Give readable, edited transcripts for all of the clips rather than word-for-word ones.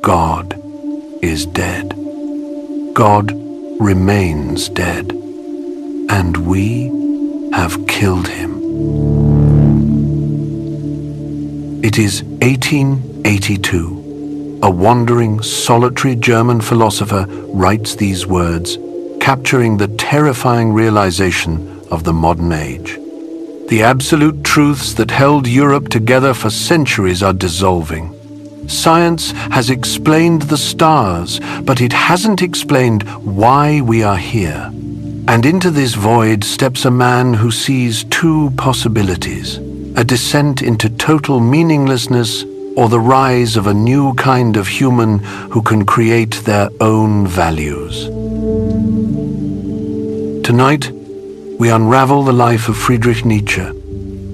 God is dead. God remains dead, and we have killed him. It is 1882. A wandering, solitary German philosopher writes these words, capturing the terrifying realization of the modern age. The absolute truths that held Europe together for centuries are dissolving. Science has explained the stars, but it hasn't explained why we are here. And into this void steps a man who sees two possibilities: a descent into total meaninglessness, or the rise of a new kind of human who can create their own values. Tonight, we unravel the life of Friedrich Nietzsche,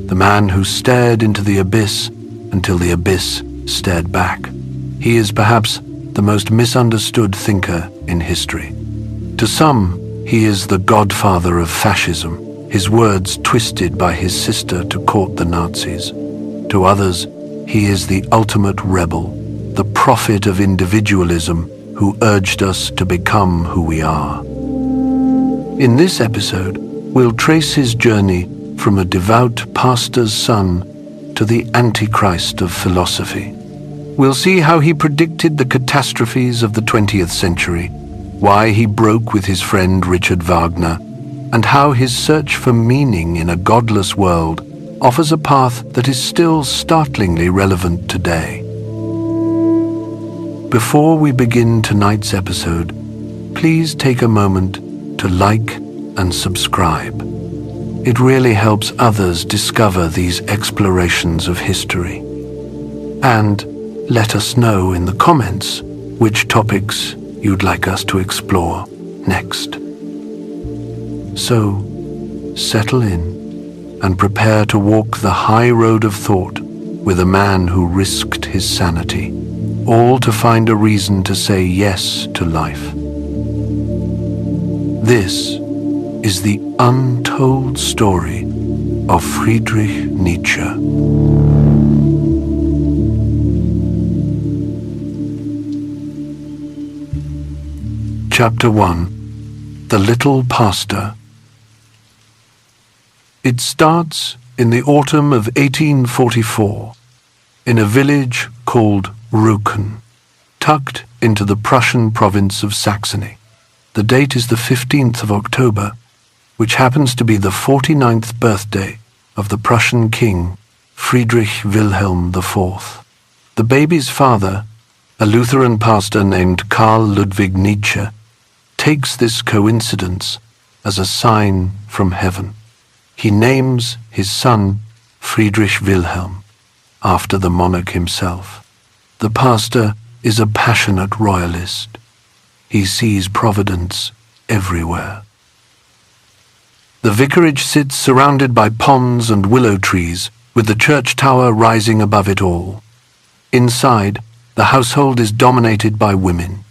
the man who stared into the abyss until the abyss stared back. He is perhaps the most misunderstood thinker in history. To some, he is the godfather of fascism, his words twisted by his sister to court the Nazis. To others, he is the ultimate rebel, the prophet of individualism who urged us to become who we are. In this episode, we'll trace his journey from a devout pastor's son to the Antichrist of philosophy. We'll see how he predicted the catastrophes of the 20th century, why he broke with his friend Richard Wagner, and how his search for meaning in a godless world offers a path that is still startlingly relevant today. Before we begin tonight's episode, please take a moment to like and subscribe. It really helps others discover these explorations of history. And let us know in the comments which topics you'd like us to explore next. So, settle in and prepare to walk the high road of thought with a man who risked his sanity, all to find a reason to say yes to life. This is the untold story of Friedrich Nietzsche. Chapter 1. The Little Pastor. It starts in the autumn of 1844, in a village called Rücken, tucked into the Prussian province of Saxony. The date is the 15th of October, which happens to be the 49th birthday of the Prussian king, Friedrich Wilhelm IV. The baby's father, a Lutheran pastor named Karl Ludwig Nietzsche, takes this coincidence as a sign from heaven. He names his son Friedrich Wilhelm, after the monarch himself. The pastor is a passionate royalist. He sees providence everywhere. The vicarage sits surrounded by ponds and willow trees, with the church tower rising above it all. Inside, the household is dominated by women.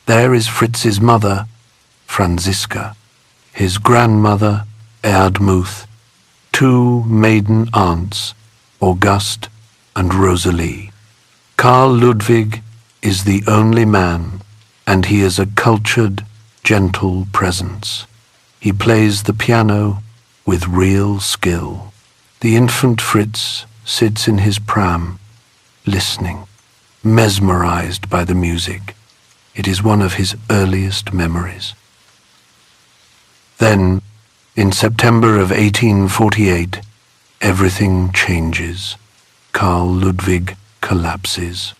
There is Fritz's mother, Franziska, his grandmother, Erdmuth, two maiden aunts, Auguste and Rosalie. Karl Ludwig is the only man, and he is a cultured, gentle presence. He plays the piano with real skill. The infant Fritz sits in his pram, listening, mesmerized by the music. It is one of his earliest memories. Then, in September of 1848, everything changes. Karl Ludwig collapses.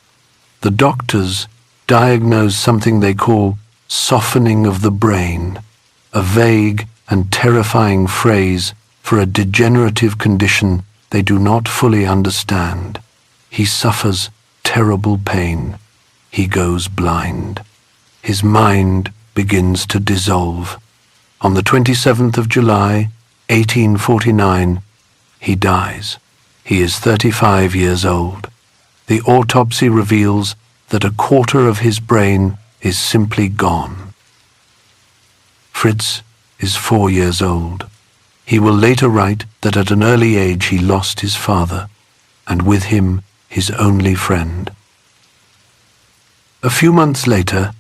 The doctors diagnose something they call softening of the brain, a vague and terrifying phrase for a degenerative condition they do not fully understand. He suffers terrible pain. He goes blind. His mind begins to dissolve. On the 27th of July, 1849, he dies. He is 35 years old. The autopsy reveals that a quarter of his brain is simply gone. Fritz is 4 years old. He will later write that at an early age he lost his father, and with him his only friend. A few months later,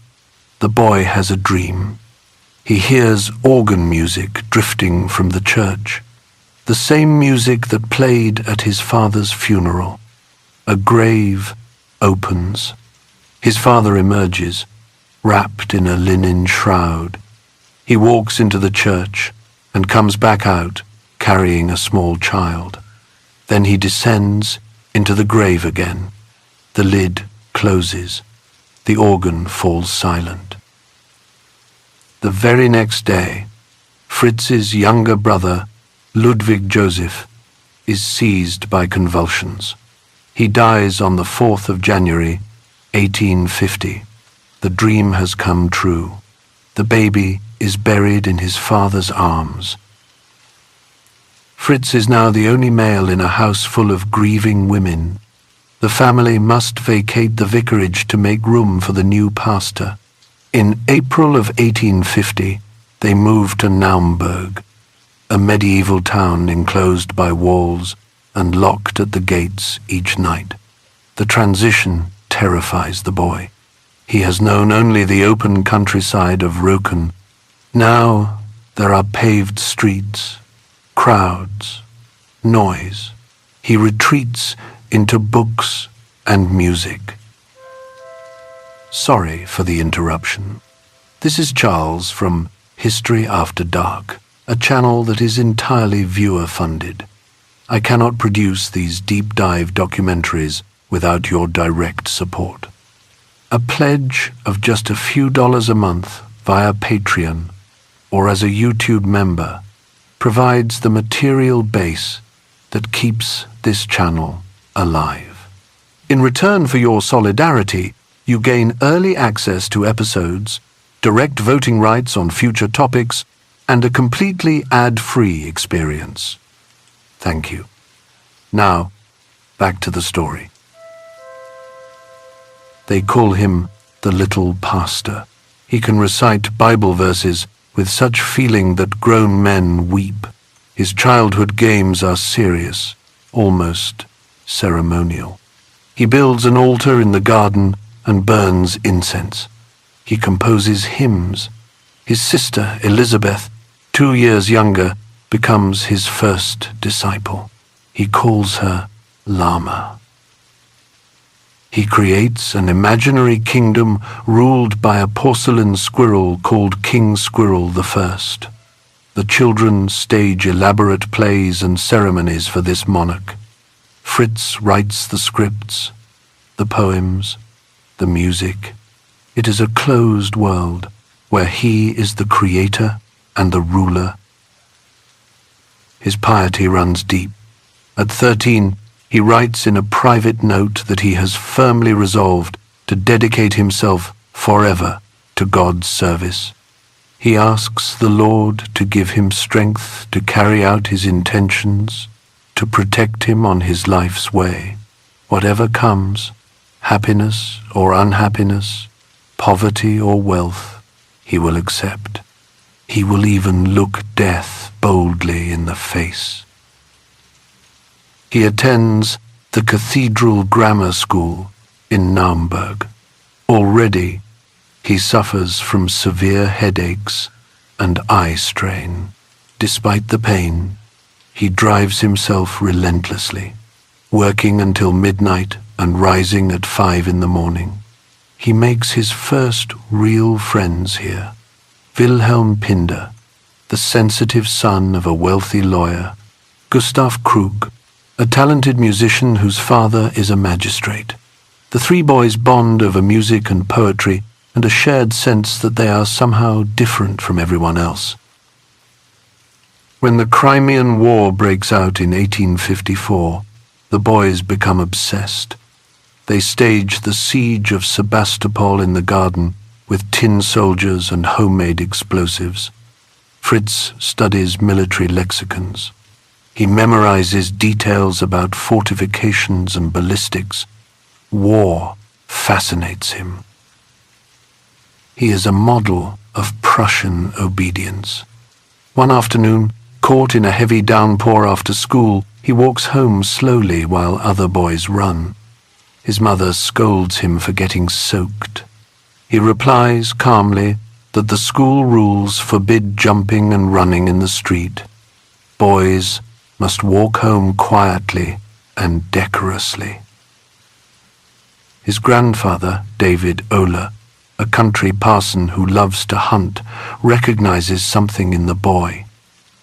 the boy has a dream. He hears organ music drifting from the church, the same music that played at his father's funeral. A grave opens. His father emerges, wrapped in a linen shroud. He walks into the church and comes back out carrying a small child. Then he descends into the grave again. The lid closes. The organ falls silent. The very next day, Fritz's younger brother, Ludwig Joseph, is seized by convulsions. He dies on the 4th of January, 1850. The dream has come true. The baby is buried in his father's arms. Fritz is now the only male in a house full of grieving women. The family must vacate the vicarage to make room for the new pastor. In April of 1850, they moved to Naumburg, a medieval town enclosed by walls and locked at the gates each night. The transition terrifies the boy. He has known only the open countryside of Röken. Now there are paved streets, crowds, noise. He retreats into books and music. Sorry for the interruption. This is Charles from History After Dark, a channel that is entirely viewer-funded. I cannot produce these deep-dive documentaries without your direct support. A pledge of just a few dollars a month via Patreon or as a YouTube member provides the material base that keeps this channel alive. In return for your solidarity, you gain early access to episodes, direct voting rights on future topics, and a completely ad-free experience. Thank you. Now, back to the story. They call him the Little Pastor. He can recite Bible verses with such feeling that grown men weep. His childhood games are serious, almost ceremonial. He builds an altar in the garden and burns incense. He composes hymns. His sister, Elizabeth, 2 years younger, becomes his first disciple. He calls her Lama. He creates an imaginary kingdom ruled by a porcelain squirrel called King Squirrel I. The children stage elaborate plays and ceremonies for this monarch. Fritz writes the scripts, the poems, the music. It is a closed world where he is the creator and the ruler. His piety runs deep. At 13, he writes in a private note that he has firmly resolved to dedicate himself forever to God's service. He asks the Lord to give him strength to carry out his intentions, to protect him on his life's way. Whatever comes, happiness or unhappiness, poverty or wealth, he will accept. He will even look death boldly in the face. He attends the Cathedral Grammar School in Naumburg. Already, he suffers from severe headaches and eye strain. Despite the pain, he drives himself relentlessly, working until midnight and rising at 5 in the morning. He makes his first real friends here. Wilhelm Pinder, the sensitive son of a wealthy lawyer, Gustav Krug, a talented musician whose father is a magistrate. The three boys bond over music and poetry and a shared sense that they are somehow different from everyone else. When the Crimean War breaks out in 1854, the boys become obsessed. They stage the siege of Sebastopol in the garden with tin soldiers and homemade explosives. Fritz studies military lexicons. He memorizes details about fortifications and ballistics. War fascinates him. He is a model of Prussian obedience. One afternoon, caught in a heavy downpour after school, he walks home slowly while other boys run. His mother scolds him for getting soaked. He replies calmly that the school rules forbid jumping and running in the street. Boys must walk home quietly and decorously. His grandfather, David Oler, a country parson who loves to hunt, recognizes something in the boy.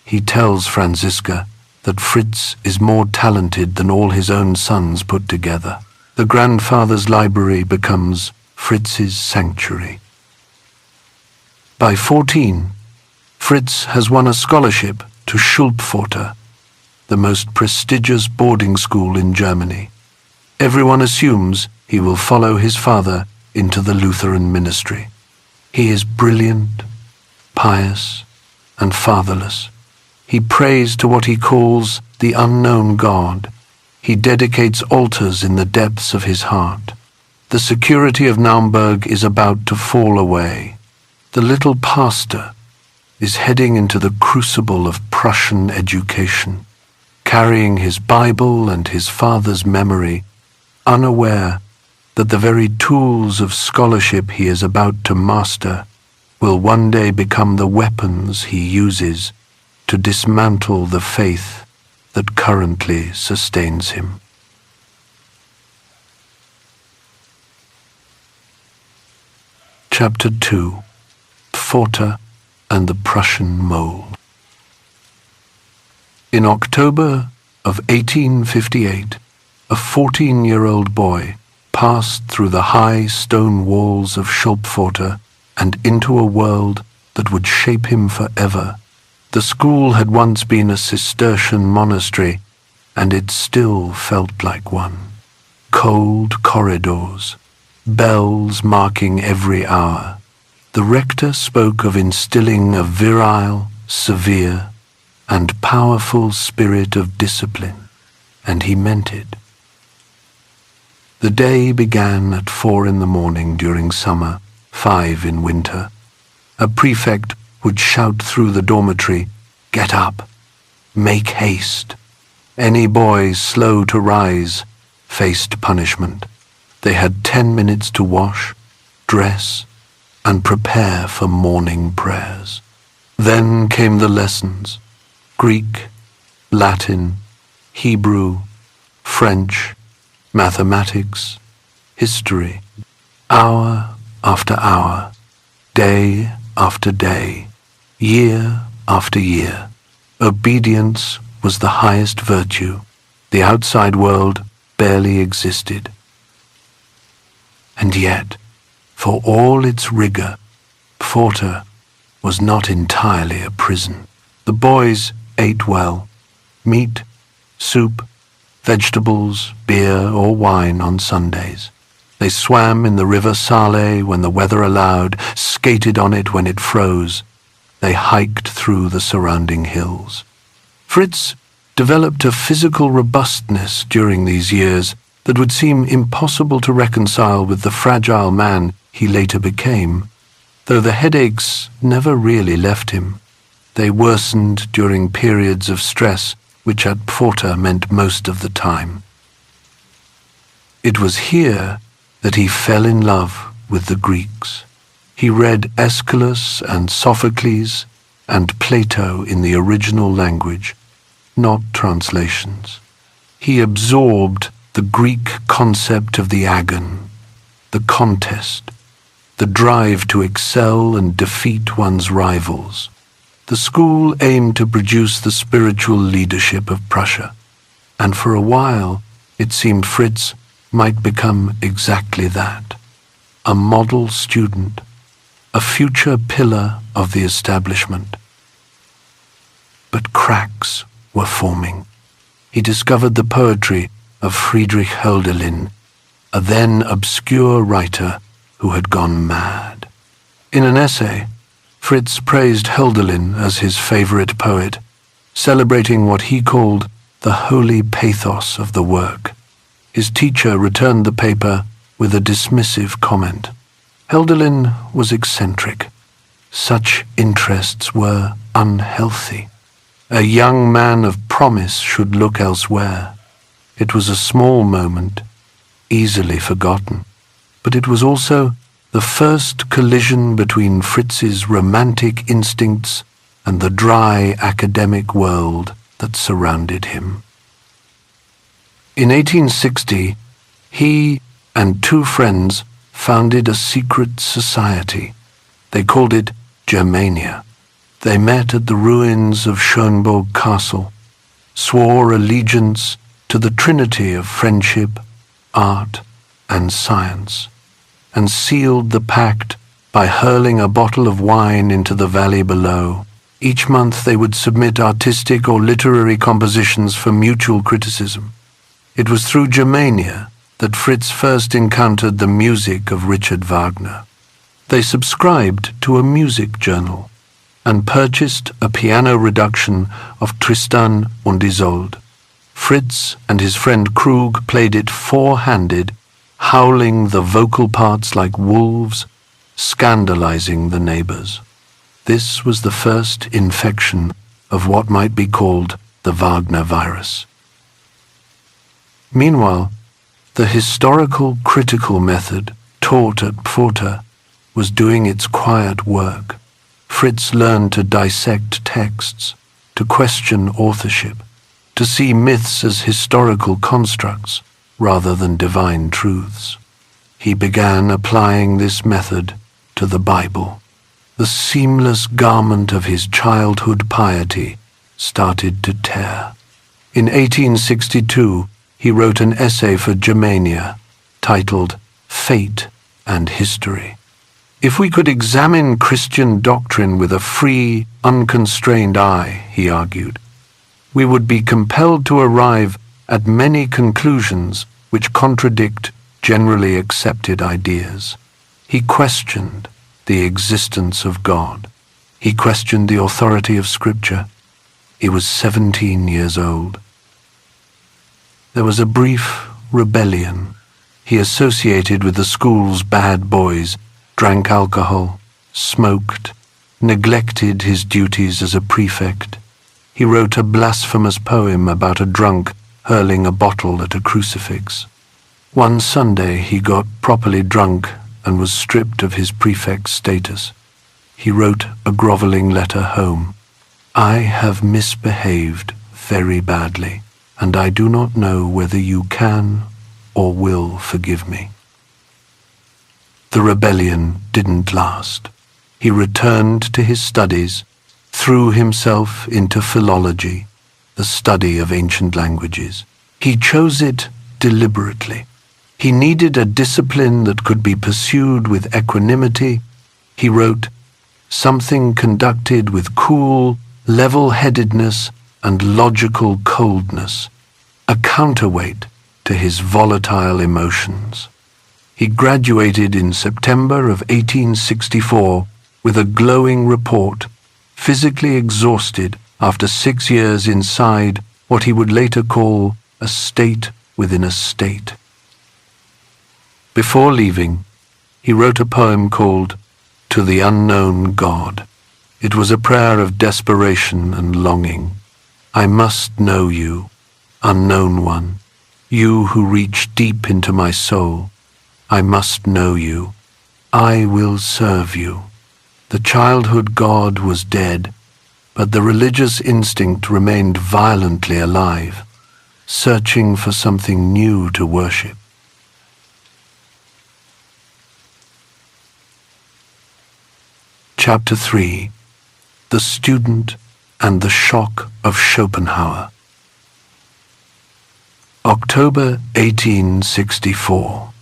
He tells Franziska that Fritz is more talented than all his own sons put together. The grandfather's library becomes Fritz's sanctuary. By 14, Fritz has won a scholarship to Schulpforta, the most prestigious boarding school in Germany. Everyone assumes he will follow his father into the Lutheran ministry. He is brilliant, pious, and fatherless. He prays to what he calls the unknown God. He dedicates altars in the depths of his heart. The security of Naumburg is about to fall away. The little pastor is heading into the crucible of Prussian education, carrying his Bible and his father's memory, unaware that the very tools of scholarship he is about to master will one day become the weapons he uses to dismantle the faith that currently sustains him. Chapter 2. Pforta and the Prussian Mole. In October of 1858, a 14-year-old boy passed through the high stone walls of Schulpforta and into a world that would shape him forever. The school had once been a Cistercian monastery, and it still felt like one. Cold corridors, bells marking every hour. The rector spoke of instilling a virile, severe, and powerful spirit of discipline, and he meant it. The day began at 4 in the morning during summer, 5 in winter. A prefect would shout through the dormitory, "Get up! Make haste!" Any boy slow to rise faced punishment. They had 10 minutes to wash, dress, and prepare for morning prayers. Then came the lessons: Greek, Latin, Hebrew, French, mathematics, history. Hour after hour, day after day, year after year. Obedience was the highest virtue. The outside world barely existed. And yet, for all its rigor, Pforta was not entirely a prison. The boys ate well: meat, soup, vegetables, beer or wine on Sundays. They swam in the river Saale when the weather allowed, skated on it when it froze. They hiked through the surrounding hills. Fritz developed a physical robustness during these years that would seem impossible to reconcile with the fragile man he later became, though the headaches never really left him. They worsened during periods of stress, which at Pforta meant most of the time. It was here that he fell in love with the Greeks. He read Aeschylus and Sophocles and Plato in the original language, not translations. He absorbed the Greek concept of the agon, the contest, the drive to excel and defeat one's rivals. The school aimed to produce the spiritual leadership of Prussia, and for a while it seemed Fritz might become exactly that: a model student, a future pillar of the establishment. But cracks were forming. He discovered the poetry of Friedrich Nietzsche, a then obscure writer who had gone mad. In an essay, Fritz praised Hölderlin as his favorite poet, celebrating what he called the holy pathos of the work. His teacher returned the paper with a dismissive comment. Hölderlin was eccentric. Such interests were unhealthy. A young man of promise should look elsewhere. It was a small moment, easily forgotten, but it was also the first collision between Fritz's romantic instincts and the dry academic world that surrounded him. In 1860, he and two friends founded a secret society. They called it Germania. They met at the ruins of Schönborg Castle, swore allegiance to the trinity of friendship, art, and science, and sealed the pact by hurling a bottle of wine into the valley below. Each month they would submit artistic or literary compositions for mutual criticism. It was through Germania that Fritz first encountered the music of Richard Wagner. They subscribed to a music journal and purchased a piano reduction of Tristan und Isolde. Fritz and his friend Krug played it four-handed, howling the vocal parts like wolves, scandalizing the neighbors. This was the first infection of what might be called the Wagner virus. Meanwhile, the historical critical method taught at Pforta was doing its quiet work. Fritz learned to dissect texts, to question authorship, to see myths as historical constructs rather than divine truths. He began applying this method to the Bible. The seamless garment of his childhood piety started to tear. In 1862, he wrote an essay for Germania titled Fate and History. If we could examine Christian doctrine with a free, unconstrained eye, he argued, we would be compelled to arrive at many conclusions which contradict generally accepted ideas. He questioned the existence of God. He questioned the authority of Scripture. He was 17 years old. There was a brief rebellion. He associated with the school's bad boys, drank alcohol, smoked, neglected his duties as a prefect. He wrote a blasphemous poem about a drunk hurling a bottle at a crucifix. One Sunday he got properly drunk and was stripped of his prefect's status. He wrote a groveling letter home. I have misbehaved very badly, and I do not know whether you can or will forgive me. The rebellion didn't last. He returned to his studies, threw himself into philology, the study of ancient languages. He chose it deliberately. He needed a discipline that could be pursued with equanimity. He wrote, something conducted with cool, level-headedness and logical coldness, a counterweight to his volatile emotions. He graduated in September of 1864 with a glowing report, physically exhausted after 6 years inside what he would later call a state within a state. Before leaving, he wrote a poem called To the Unknown God. It was a prayer of desperation and longing. I must know you, unknown one, you who reach deep into my soul. I must know you. I will serve you. The childhood God was dead, but the religious instinct remained violently alive, searching for something new to worship. Chapter 3. The Student and the Shock of Schopenhauer. October 1864.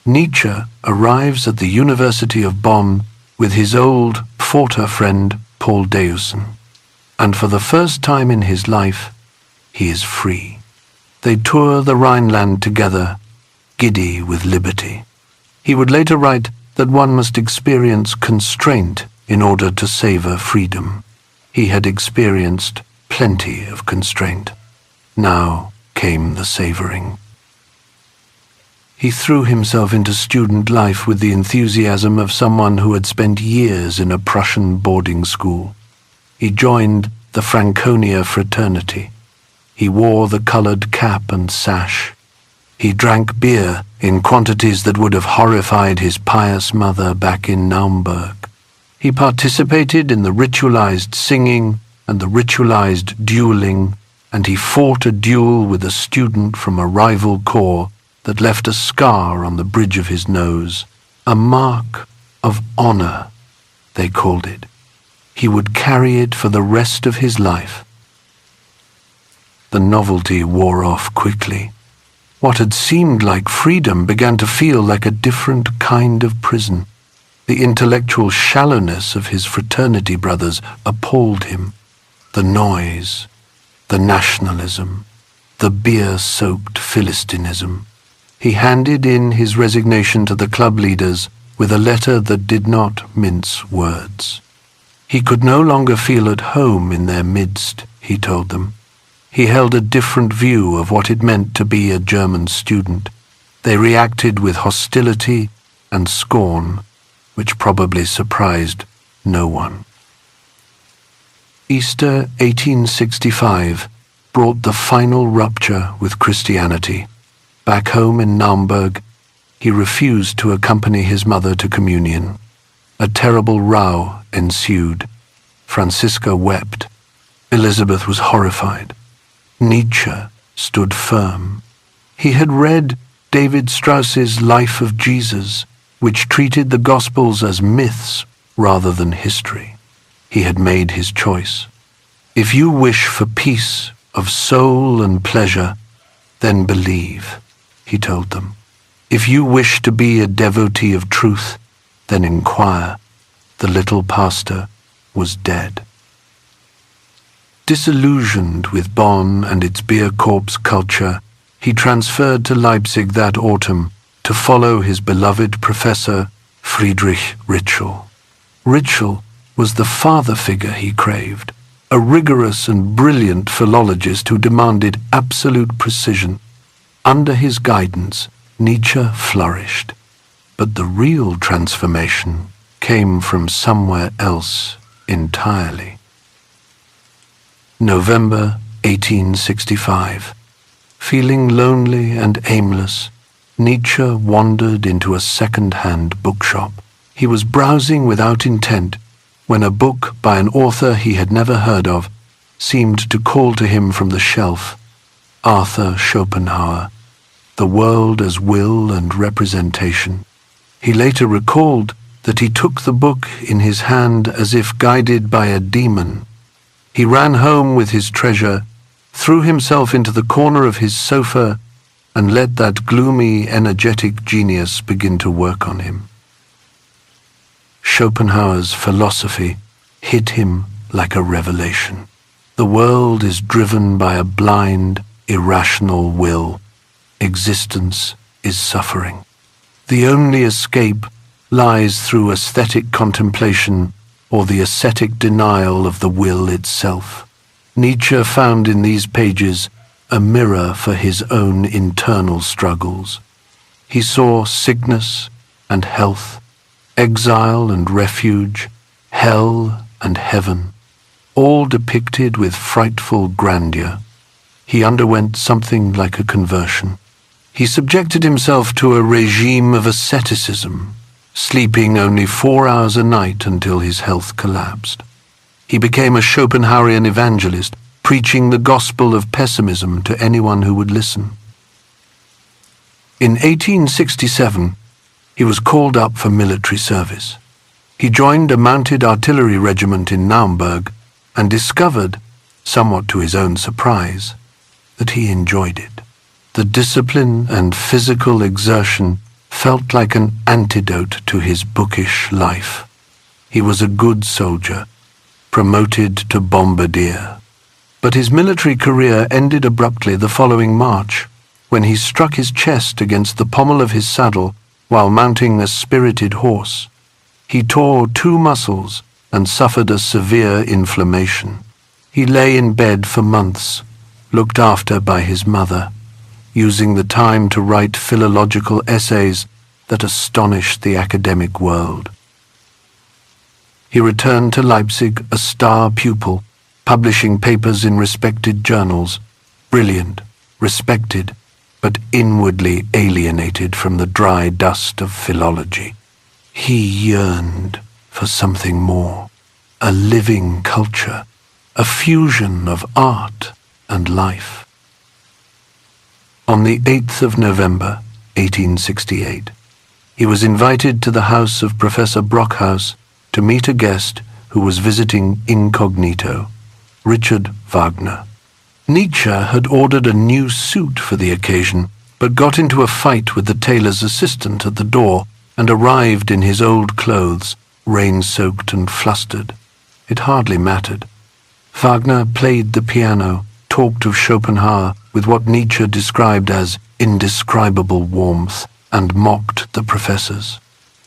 Nietzsche arrives at the University of Bonn with his old Pforta friend Paul Deussen, and for the first time in his life, he is free. They tour the Rhineland together, giddy with liberty. He would later write that one must experience constraint in order to savor freedom. He had experienced plenty of constraint. Now came the savoring. He threw himself into student life with the enthusiasm of someone who had spent years in a Prussian boarding school. He joined the Franconia fraternity. He wore the colored cap and sash. He drank beer in quantities that would have horrified his pious mother back in Naumburg. He participated in the ritualized singing and the ritualized dueling, and he fought a duel with a student from a rival corps that left a scar on the bridge of his nose, a mark of honor, they called it. He would carry it for the rest of his life. The novelty wore off quickly. What had seemed like freedom began to feel like a different kind of prison. The intellectual shallowness of his fraternity brothers appalled him. The noise, the nationalism, the beer-soaked Philistinism. He handed in his resignation to the club leaders with a letter that did not mince words. He could no longer feel at home in their midst, he told them. He held a different view of what it meant to be a German student. They reacted with hostility and scorn, which probably surprised no one. Easter 1865 brought the final rupture with Christianity. Back home in Naumburg, he refused to accompany his mother to communion. A terrible row ensued. Franziska wept. Elizabeth was horrified. Nietzsche stood firm. He had read David Strauss's Life of Jesus, which treated the Gospels as myths rather than history. He had made his choice. If you wish for peace of soul and pleasure, then believe, he told them. If you wish to be a devotee of truth, then inquire. The little pastor was dead. Disillusioned with Bonn and its beer corpse culture, he transferred to Leipzig that autumn to follow his beloved professor, Friedrich Nietzsche. Nietzsche was the father figure he craved, a rigorous and brilliant philologist who demanded absolute precision. Under his guidance, Nietzsche flourished. But the real transformation came from somewhere else entirely. November 1865. Feeling lonely and aimless, Nietzsche wandered into a second-hand bookshop. He was browsing without intent when a book by an author he had never heard of seemed to call to him from the shelf. Arthur Schopenhauer, The World as Will and Representation. He later recalled that he took the book in his hand as if guided by a demon. He ran home with his treasure, threw himself into the corner of his sofa, and let that gloomy, energetic genius begin to work on him. Schopenhauer's philosophy hit him like a revelation. The world is driven by a blind, irrational will. Existence is suffering. The only escape lies through aesthetic contemplation or the ascetic denial of the will itself. Nietzsche found in these pages a mirror for his own internal struggles. He saw sickness and health, exile and refuge, hell and heaven, all depicted with frightful grandeur. He underwent something like a conversion. He subjected himself to a regime of asceticism, sleeping only 4 hours a night until his health collapsed. He became a Schopenhauerian evangelist, preaching the gospel of pessimism to anyone who would listen. In 1867, he was called up for military service. He joined a mounted artillery regiment in Naumburg and discovered, somewhat to his own surprise, that he enjoyed it. The discipline and physical exertion felt like an antidote to his bookish life. He was a good soldier, promoted to bombardier. But his military career ended abruptly the following March, when he struck his chest against the pommel of his saddle while mounting a spirited horse. He tore 2 muscles and suffered a severe inflammation. He lay in bed for months, looked after by his mother, using the time to write philological essays that astonished the academic world. He returned to Leipzig a star pupil, publishing papers in respected journals, brilliant, respected, but inwardly alienated from the dry dust of philology. He yearned for something more, a living culture, a fusion of art and life. On the 8th of November, 1868, he was invited to the house of Professor Brockhaus to meet a guest who was visiting incognito, Richard Wagner. Nietzsche had ordered a new suit for the occasion, but got into a fight with the tailor's assistant at the door and arrived in his old clothes, rain-soaked and flustered. It hardly mattered. Wagner played the piano, talked of Schopenhauer with what Nietzsche described as indescribable warmth, and mocked the professors.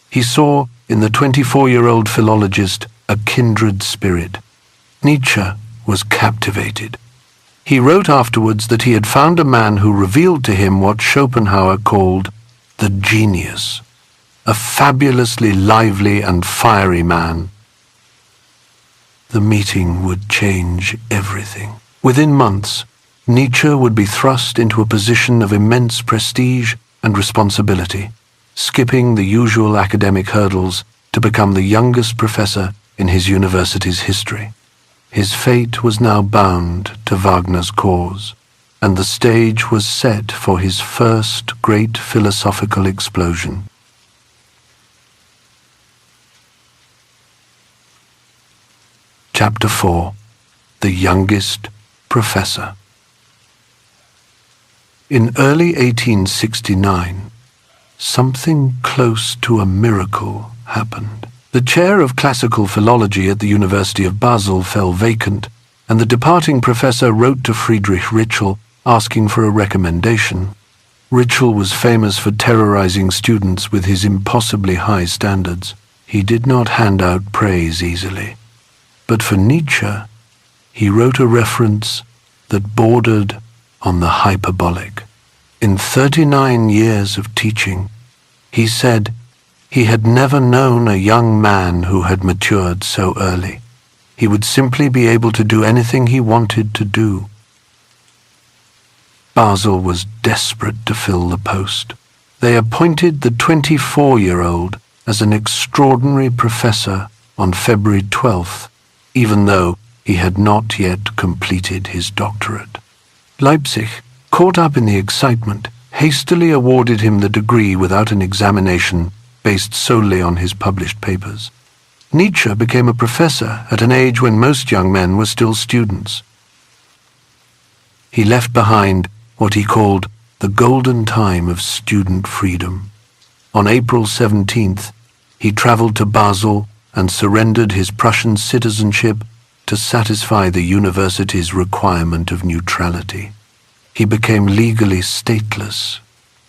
He saw in the 24-year-old philologist a kindred spirit. Nietzsche was captivated. He wrote afterwards that he had found a man who revealed to him what Schopenhauer called the genius, a fabulously lively and fiery man. The meeting would change everything. Within months, Nietzsche would be thrust into a position of immense prestige and responsibility, skipping the usual academic hurdles to become the youngest professor in his university's history. His fate was now bound to Wagner's cause, and the stage was set for his first great philosophical explosion. Chapter 4. The Youngest Professor. In early 1869, something close to a miracle happened. The chair of classical philology at the University of Basel fell vacant, and the departing professor wrote to Friedrich Nietzsche asking for a recommendation. Nietzsche was famous for terrorizing students with his impossibly high standards. He did not hand out praise easily. But for Nietzsche, he wrote a reference that bordered on the hyperbolic. In 39 years of teaching, he said he had never known a young man who had matured so early. He would simply be able to do anything he wanted to do. Basel was desperate to fill the post. They appointed the 24-year-old as an extraordinary professor on February 12th, even though he had not yet completed his doctorate. Leipzig, caught up in the excitement, hastily awarded him the degree without an examination based solely on his published papers. Nietzsche became a professor at an age when most young men were still students. He left behind what he called the golden time of student freedom. On April 17th, he traveled to Basel and surrendered his Prussian citizenship to satisfy the university's requirement of neutrality. He became legally stateless,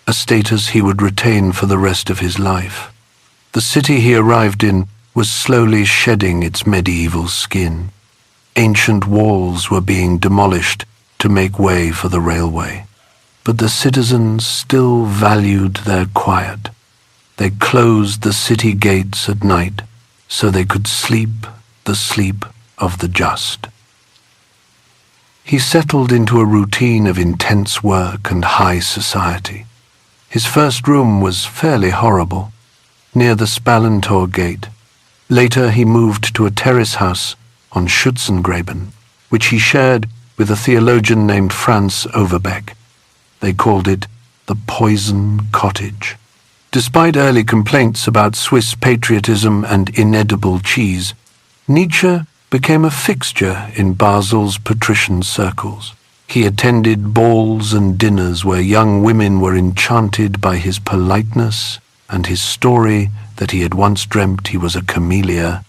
a status he would retain for the rest of his life. The city he arrived in was slowly shedding its medieval skin. Ancient walls were being demolished to make way for the railway. But the citizens still valued their quiet. They closed the city gates at night so they could sleep the sleep of the just. He settled into a routine of intense work and high society. His first room was fairly horrible, near the Spallentor gate. Later he moved to a terrace house on Schützengraben, which he shared with a theologian named Franz Overbeck. They called it the Poison Cottage. Despite early complaints about Swiss patriotism and inedible cheese, Nietzsche became a fixture in Basel's patrician circles. He attended balls and dinners where young women were enchanted by his politeness and his story that he had once dreamt he was a camellia.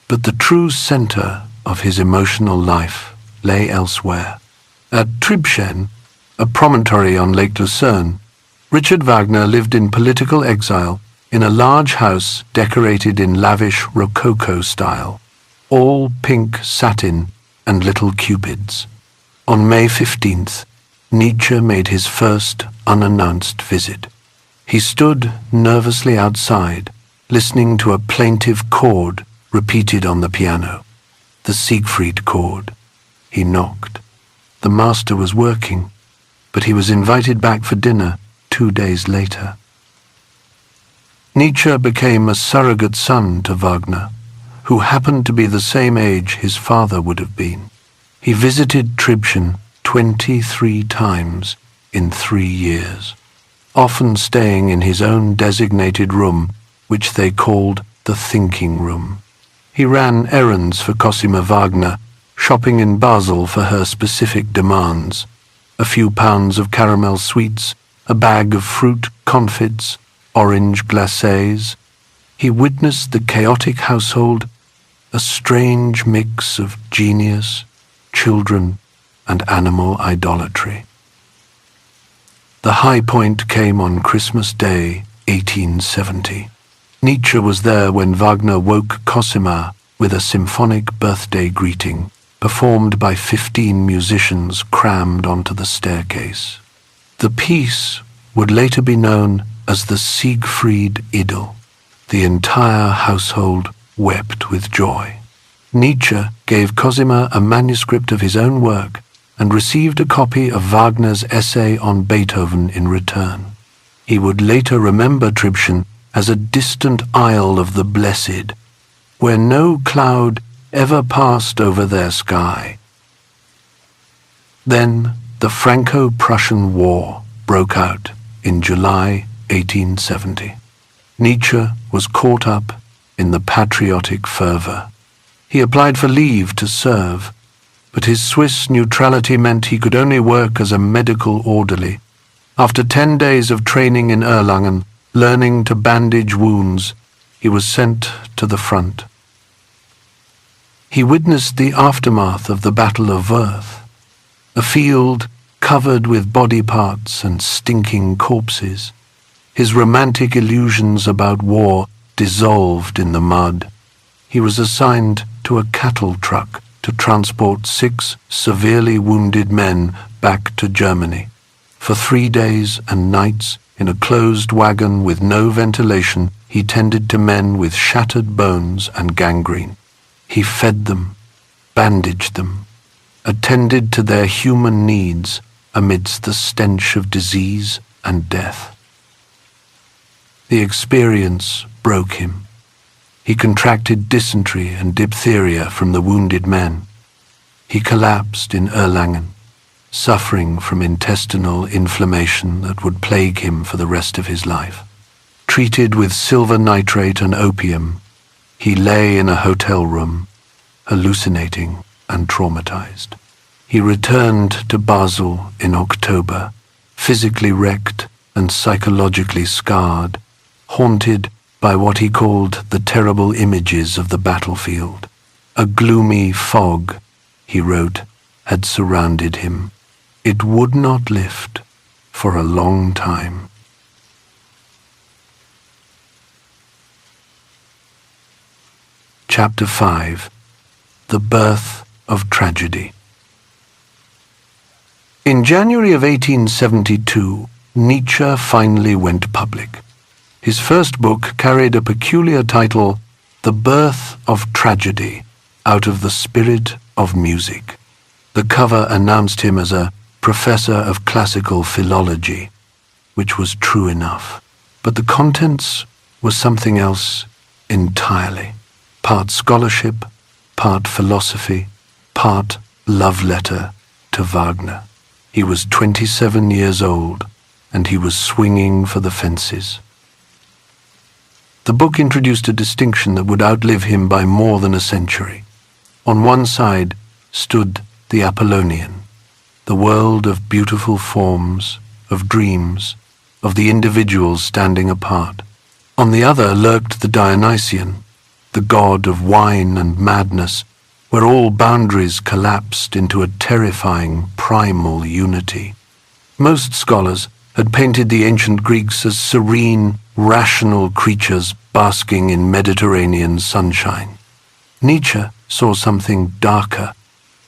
But the true center of his emotional life lay elsewhere. At Tribschen, a promontory on Lake Lucerne, Richard Wagner lived in political exile in a large house decorated in lavish Rococo style, all pink satin and little cupids. On May 15th, Nietzsche made his first unannounced visit. He stood nervously outside, listening to a plaintive chord repeated on the piano, the Siegfried chord. He knocked. The master was working. but he was invited back for dinner 2 days later. Nietzsche became a surrogate son to Wagner, who happened to be the same age his father would have been. He visited Tribschen 23 times in 3 years, often staying in his own designated room, which they called the thinking room. He ran errands for Cosima Wagner, shopping in Basel for her specific demands: a few pounds of caramel sweets, a bag of fruit confits, orange glacés. He witnessed the chaotic household, a strange mix of genius, children, and animal idolatry. The high point came on Christmas Day, 1870. Nietzsche was there when Wagner woke Cosima with a symphonic birthday greeting, performed by 15 musicians crammed onto the staircase. The piece would later be known as the Siegfried Idyll. The entire household wept with joy. Nietzsche gave Cosima a manuscript of his own work and received a copy of Wagner's essay on Beethoven in return. He would later remember Tribschen as a distant isle of the blessed, where no cloud ever passed over their sky. Then the Franco-Prussian War broke out in July 1870. Nietzsche was caught up in the patriotic fervor. He applied for leave to serve, but his Swiss neutrality meant he could only work as a medical orderly. After 10 days of training in Erlangen, learning to bandage wounds, he was sent to the front. He witnessed the aftermath of the Battle of Worth, a field covered with body parts and stinking corpses. His romantic illusions about war dissolved in the mud. He was assigned to a cattle truck to transport 6 severely wounded men back to Germany. For 3 days and nights, in a closed wagon with no ventilation, he tended to men with shattered bones and gangrene. He fed them, bandaged them, attended to their human needs amidst the stench of disease and death. The experience broke him. He contracted dysentery and diphtheria from the wounded men. He collapsed in Erlangen, suffering from intestinal inflammation that would plague him for the rest of his life. Treated with silver nitrate and opium, he lay in a hotel room, hallucinating and traumatized. He returned to Basel in October, physically wrecked and psychologically scarred, haunted by what he called the terrible images of the battlefield. A gloomy fog, he wrote, had surrounded him. It would not lift for a long time. Chapter 5. The Birth of Tragedy. In January of 1872, Nietzsche finally went public. His first book carried a peculiar title, The Birth of Tragedy, Out of the Spirit of Music. The cover announced him as a professor of classical philology, which was true enough. But the contents were something else entirely. Part scholarship, part philosophy, part love letter to Wagner. He was 27 years old, and he was swinging for the fences. The book introduced a distinction that would outlive him by more than a century. On one side stood the Apollonian, the world of beautiful forms, of dreams, of the individuals standing apart. On the other lurked the Dionysian, the god of wine and madness, where all boundaries collapsed into a terrifying primal unity. Most scholars had painted the ancient Greeks as serene, rational creatures basking in Mediterranean sunshine. Nietzsche saw something darker.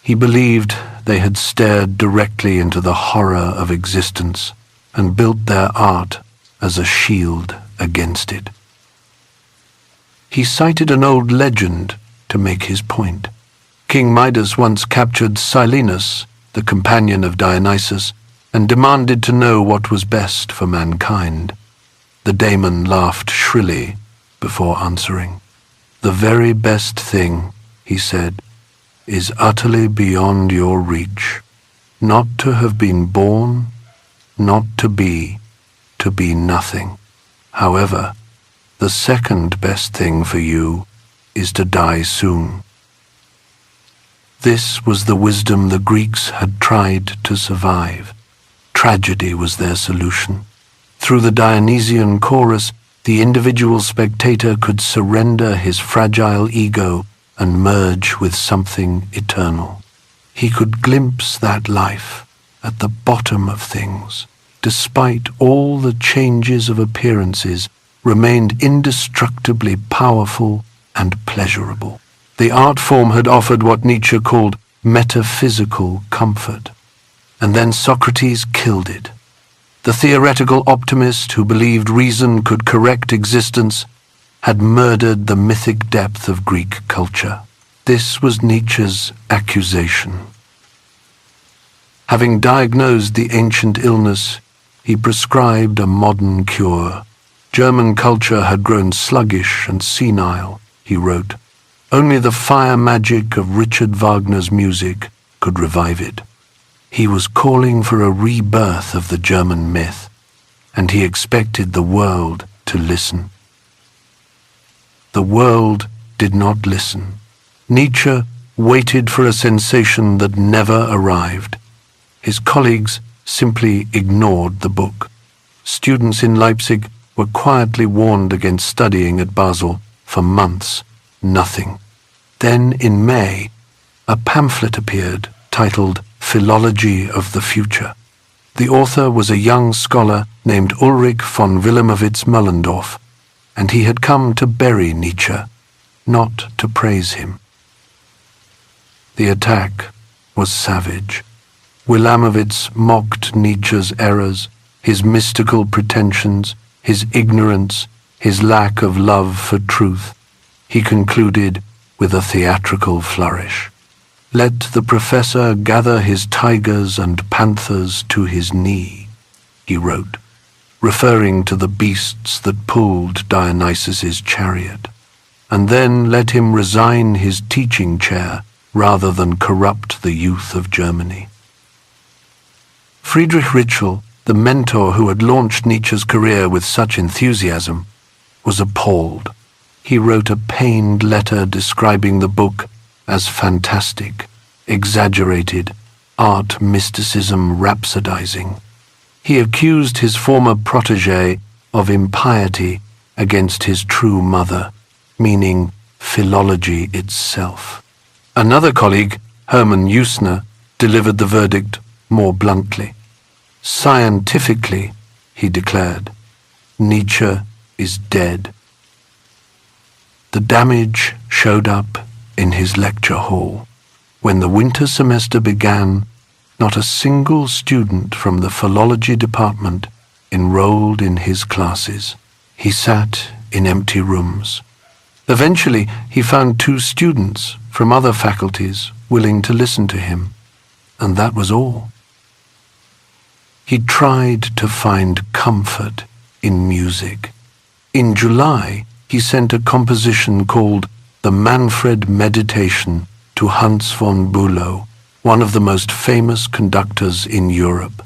He believed they had stared directly into the horror of existence and built their art as a shield against it. He cited an old legend to make his point. King Midas once captured Silenus, the companion of Dionysus, and demanded to know what was best for mankind. The daemon laughed shrilly before answering. "The very best thing," he said, "is utterly beyond your reach. Not to have been born, not to be nothing. However, the second best thing for you is to die soon." This was the wisdom the Greeks had tried to survive. Tragedy was their solution. Through the Dionysian chorus, the individual spectator could surrender his fragile ego and merge with something eternal. He could glimpse that life at the bottom of things, despite all the changes of appearances, remained indestructibly powerful and pleasurable. The art form had offered what Nietzsche called metaphysical comfort. And then Socrates killed it. The theoretical optimist who believed reason could correct existence had murdered the mythic depth of Greek culture. This was Nietzsche's accusation. Having diagnosed the ancient illness, he prescribed a modern cure. German culture had grown sluggish and senile, he wrote. Only the fire magic of Richard Wagner's music could revive it. He was calling for a rebirth of the German myth, and he expected the world to listen. The world did not listen. Nietzsche waited for a sensation that never arrived. His colleagues simply ignored the book. Students in Leipzig were quietly warned against studying at Basel. For months, nothing. Then in May, a pamphlet appeared titled Philology of the Future. The author was a young scholar named Ulrich von Wilhelmovitz Mullendorf, and he had come to bury Nietzsche, not to praise him. The attack was savage. Wilhelmovitz mocked Nietzsche's errors, his mystical pretensions, his ignorance, his lack of love for truth. He concluded with a theatrical flourish. "Let the professor gather his tigers and panthers to his knee," he wrote, referring to the beasts that pulled Dionysus's chariot, "and then let him resign his teaching chair rather than corrupt the youth of Germany." Friedrich Nietzsche, the mentor who had launched Nietzsche's career with such enthusiasm, was appalled. He wrote a pained letter describing the book as fantastic, exaggerated, art mysticism rhapsodizing. He accused his former protégé of impiety against his true mother, meaning philology itself. Another colleague, Hermann Usner, delivered the verdict more bluntly. "Scientifically," he declared, "Nietzsche is dead." The damage showed up in his lecture hall. When the winter semester began, not a single student from the philology department enrolled in his classes. He sat in empty rooms. Eventually, he found 2 students from other faculties willing to listen to him, and that was all. He tried to find comfort in music. In July, he sent a composition called The Manfred Meditation to Hans von Bülow, one of the most famous conductors in Europe.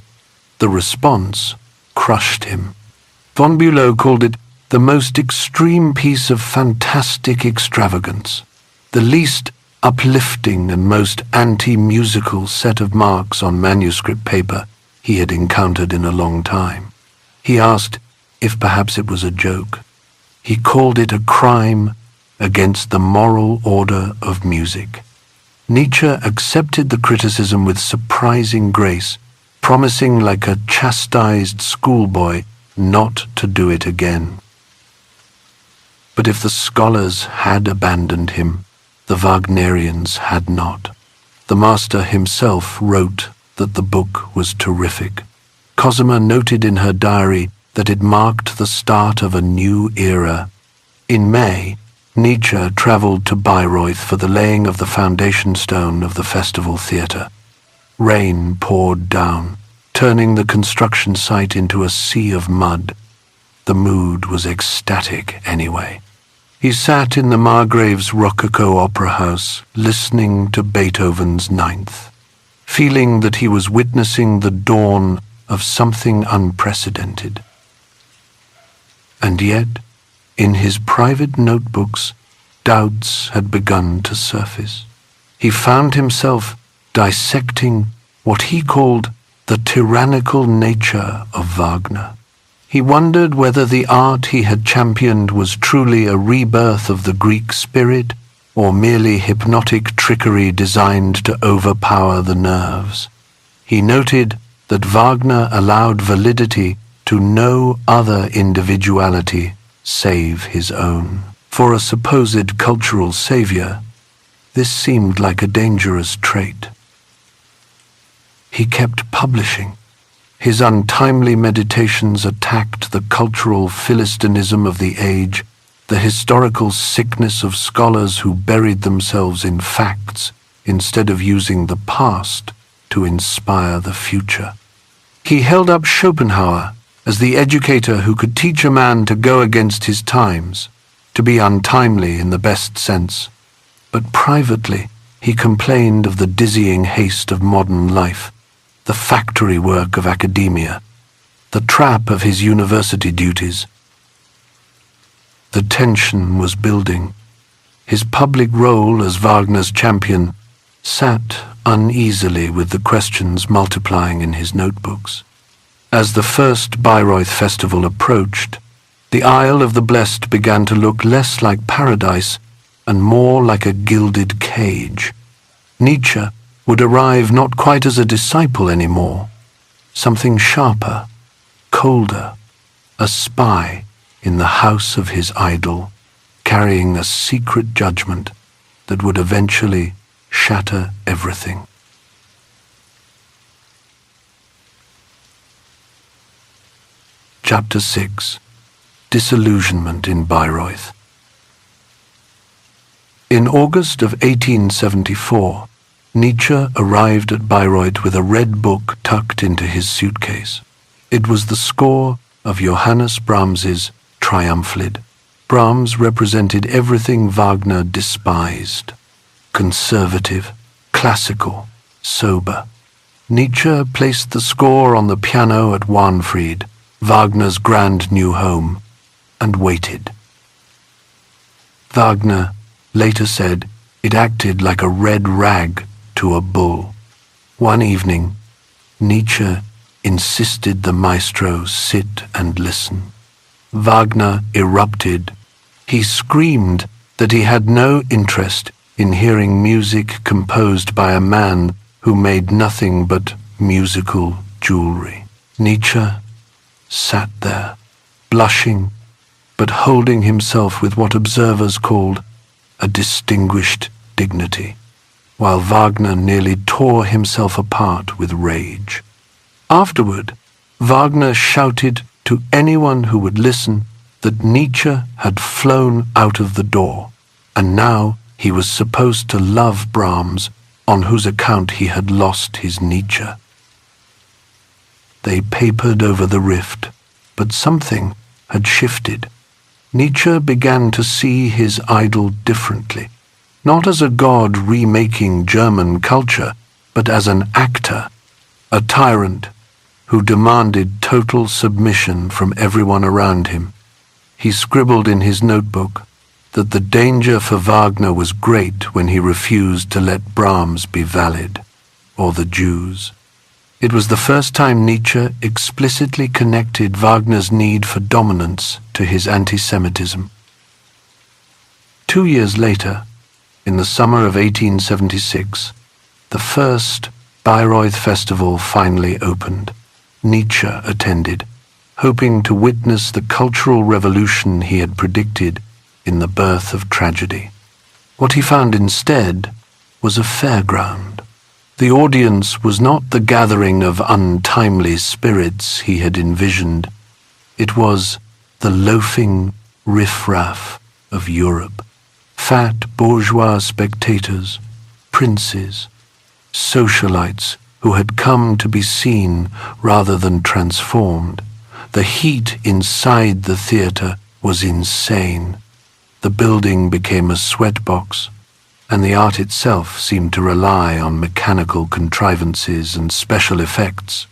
The response crushed him. Von Bülow called it the most extreme piece of fantastic extravagance, the least uplifting and most anti-musical set of marks on manuscript paper he had encountered in a long time. He asked if perhaps it was a joke. He called it a crime against the moral order of music. Nietzsche accepted the criticism with surprising grace, promising like a chastised schoolboy not to do it again. But if the scholars had abandoned him, the Wagnerians had not. The master himself wrote that the book was terrific. Cosima noted in her diary that it marked the start of a new era. In May, Nietzsche traveled to Bayreuth for the laying of the foundation stone of the Festival Theatre. Rain poured down. turning the construction site into a sea of mud. The mood was ecstatic anyway. He sat in the Margrave's Rococo Opera House, listening to Beethoven's Ninth, feeling that he was witnessing the dawn of something unprecedented. And yet, in his private notebooks, doubts had begun to surface. He found himself dissecting what he called the tyrannical nature of Wagner. He wondered whether the art he had championed was truly a rebirth of the Greek spirit or merely hypnotic trickery designed to overpower the nerves. He noted that Wagner allowed validity to no other individuality save his own. For a supposed cultural savior, this seemed like a dangerous trait. He kept publishing. His untimely meditations attacked the cultural philistinism of the age, the historical sickness of scholars who buried themselves in facts instead of using the past to inspire the future. He held up Schopenhauer as the educator who could teach a man to go against his times, to be untimely in the best sense. But privately, he complained of the dizzying haste of modern life, the factory work of academia, the trap of his university duties. The tension was building. His public role as Wagner's champion sat uneasily with the questions multiplying in his notebooks. As the first Bayreuth festival approached, the Isle of the Blessed began to look less like paradise and more like a gilded cage. Nietzsche would arrive not quite as a disciple anymore, something sharper, colder, a spy in the house of his idol, carrying a secret judgment that would eventually shatter everything. Chapter 6. Disillusionment in Bayreuth. In August of 1874, Nietzsche arrived at Bayreuth with a red book tucked into his suitcase. It was the score of Johannes Brahms's Triumphlied. Brahms represented everything Wagner despised: conservative, classical, sober. Nietzsche placed the score on the piano at Wahnfried, Wagner's grand new home, and waited. Wagner later said it acted like a red rag to a bull. One evening, Nietzsche insisted the maestro sit and listen. Wagner erupted. He screamed that he had no interest in hearing music composed by a man who made nothing but musical jewelry. Nietzsche sat there, blushing, but holding himself with what observers called a distinguished dignity, while Wagner nearly tore himself apart with rage. Afterward, Wagner shouted to anyone who would listen that Nietzsche had flown out of the door, and now he was supposed to love Brahms, on whose account he had lost his Nietzsche. They papered over the rift, but something had shifted. Nietzsche began to see his idol differently, not as a god remaking German culture, but as an actor, a tyrant who demanded total submission from everyone around him. He scribbled in his notebook that the danger for Wagner was great when he refused to let Brahms be valid, or the Jews. It was the first time Nietzsche explicitly connected Wagner's need for dominance to his anti-Semitism. 2 years later, in the summer of 1876, the first Bayreuth festival finally opened. Nietzsche attended, hoping to witness the cultural revolution he had predicted in the birth of tragedy. What he found instead was a fairground. The audience was not the gathering of untimely spirits he had envisioned. It was the loafing riffraff of Europe. Fat bourgeois spectators, princes, socialites who had come to be seen rather than transformed. The heat inside the theater was insane. The building became a sweatbox, and the art itself seemed to rely on mechanical contrivances and special effects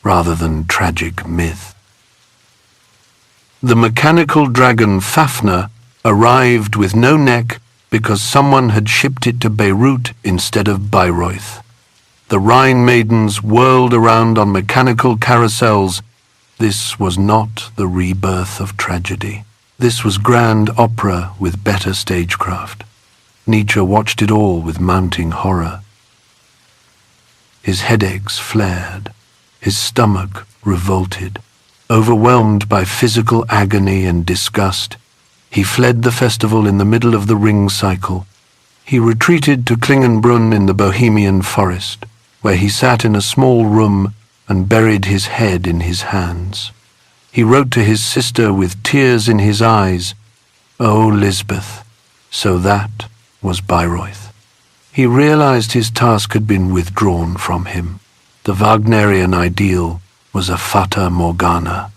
rather than tragic myth. The mechanical dragon Fafner arrived with no neck because someone had shipped it to Beirut instead of Bayreuth. The Rhine maidens whirled around on mechanical carousels. This was not the rebirth of tragedy. This was grand opera with better stagecraft. Nietzsche watched it all with mounting horror. His headaches flared. His stomach revolted. Overwhelmed by physical agony and disgust, he fled the festival in the middle of the ring cycle. He retreated to Klingenbrunn in the Bohemian forest, where he sat in a small room and buried his head in his hands. He wrote to his sister with tears in his eyes, "Oh, Lisbeth," so that was Bayreuth. He realized his task had been withdrawn from him. The Wagnerian ideal was a fata morgana,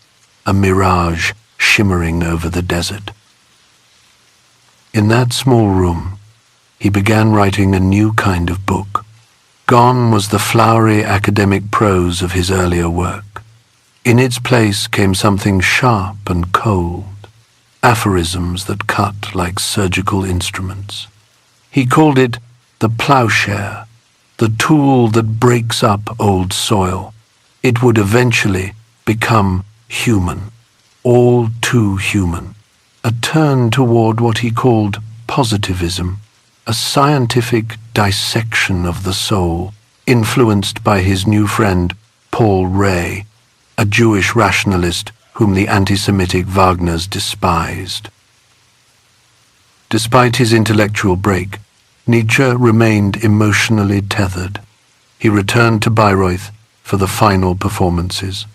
a mirage shimmering over the desert. In that small room, he began writing a new kind of book. Gone was the flowery academic prose of his earlier work. In its place came something sharp and cold, aphorisms that cut like surgical instruments. He called it the plowshare, the tool that breaks up old soil. It would eventually become human, all too human, a turn toward what he called positivism, a scientific dissection of the soul, influenced by his new friend Paul Ray, a Jewish rationalist whom the anti-Semitic Wagners despised. Despite his intellectual break, Nietzsche remained emotionally tethered. He returned to Bayreuth for the final performances,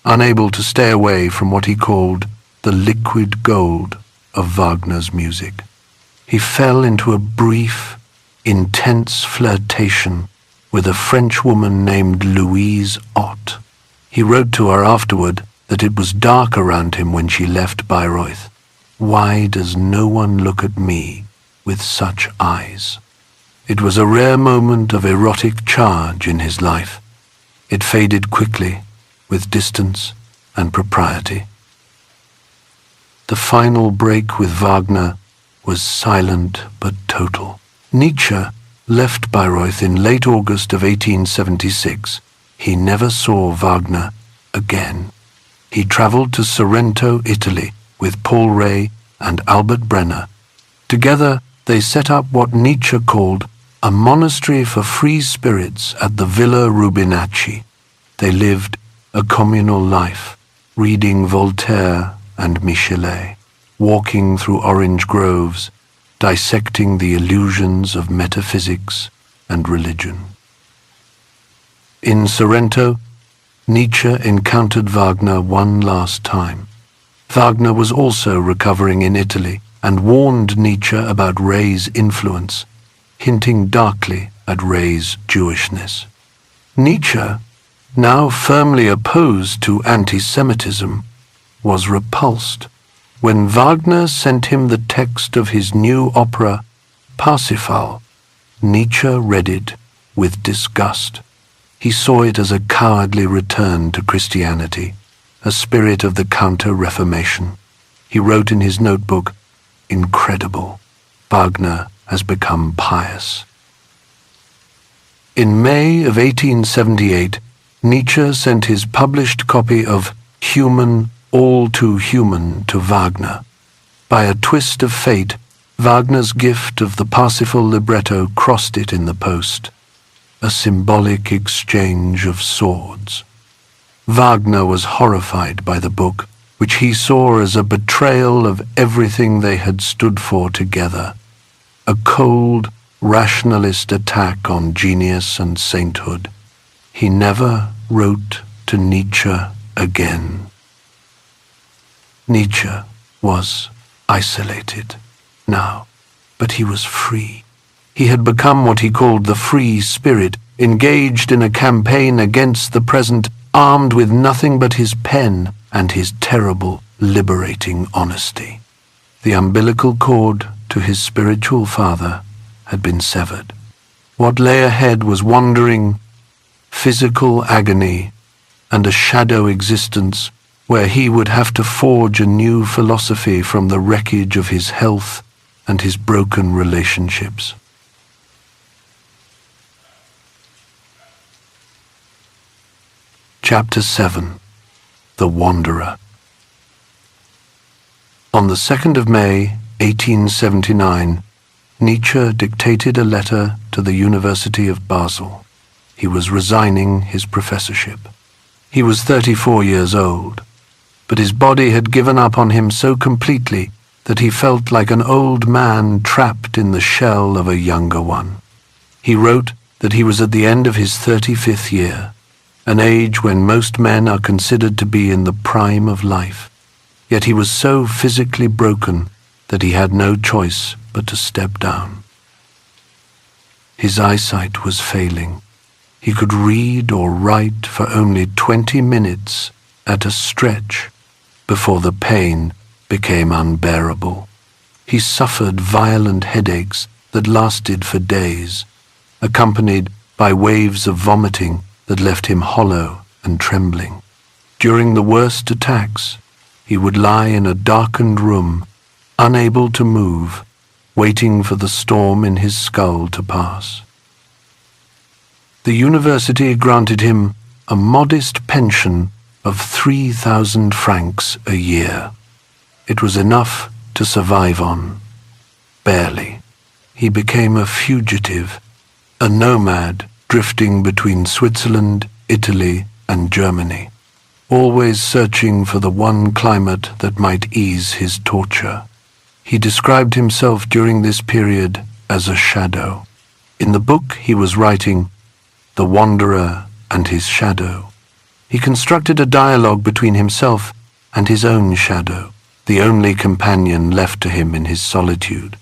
unable to stay away from what he called the liquid gold of Wagner's music. He fell into a brief, intense flirtation with a French woman named Louise Ott. He wrote to her afterward that it was dark around him when she left Bayreuth. "Why does no one look at me with such eyes?" It was a rare moment of erotic charge in his life. It faded quickly, with distance and propriety. The final break with Wagner was silent but total. Nietzsche left Bayreuth in late August of 1876. He never saw Wagner again. He traveled to Sorrento, Italy, with Paul Ray and Albert Brenner. Together, they set up what Nietzsche called a monastery for free spirits at the Villa Rubinacci. They lived a communal life, reading Voltaire and Michelet, walking through orange groves, dissecting the illusions of metaphysics and religion. In Sorrento, Nietzsche encountered Wagner one last time. Wagner was also recovering in Italy and warned Nietzsche about Ray's influence, hinting darkly at Ray's Jewishness. Nietzsche, now firmly opposed to anti-Semitism, was repulsed when Wagner sent him the text of his new opera, Parsifal. Nietzsche read it with disgust. He saw it as a cowardly return to Christianity, a spirit of the Counter-Reformation. He wrote in his notebook, "Incredible. Wagner has become pious." In May of 1878, Nietzsche sent his published copy of Human, All Too Human to Wagner. By a twist of fate, Wagner's gift of the Parsifal libretto crossed it in the post, a symbolic exchange of swords. Wagner was horrified by the book, which he saw as a betrayal of everything they had stood for together, a cold, rationalist attack on genius and sainthood. He never wrote to Nietzsche again. Nietzsche was isolated now, but he was free. He had become what he called the free spirit, engaged in a campaign against the present, armed with nothing but his pen and his terrible, liberating honesty. The umbilical cord to his spiritual father had been severed. What lay ahead was wandering, physical agony, and a shadow existence where he would have to forge a new philosophy from the wreckage of his health and his broken relationships. Chapter 7. The Wanderer. On the 2nd of May, 1879, Nietzsche dictated a letter to the University of Basel. He was resigning his professorship. He was 34 years old, but his body had given up on him so completely that he felt like an old man trapped in the shell of a younger one. He wrote that he was at the end of his 35th year, an age when most men are considered to be in the prime of life. Yet he was so physically broken that he had no choice but to step down. His eyesight was failing. He could read or write for only 20 minutes at a stretch before the pain became unbearable. He suffered violent headaches that lasted for days, accompanied by waves of vomiting that left him hollow and trembling. During the worst attacks, he would lie in a darkened room, unable to move, waiting for the storm in his skull to pass. The university granted him a modest pension of 3,000 francs a year. It was enough to survive on. Barely. He became a fugitive, a nomad drifting between Switzerland, Italy, and Germany, always searching for the one climate that might ease his torture. He described himself during this period as a shadow. In the book he was writing, The Wanderer and His Shadow, he constructed a dialogue between himself and his own shadow, the only companion left to him in his solitude.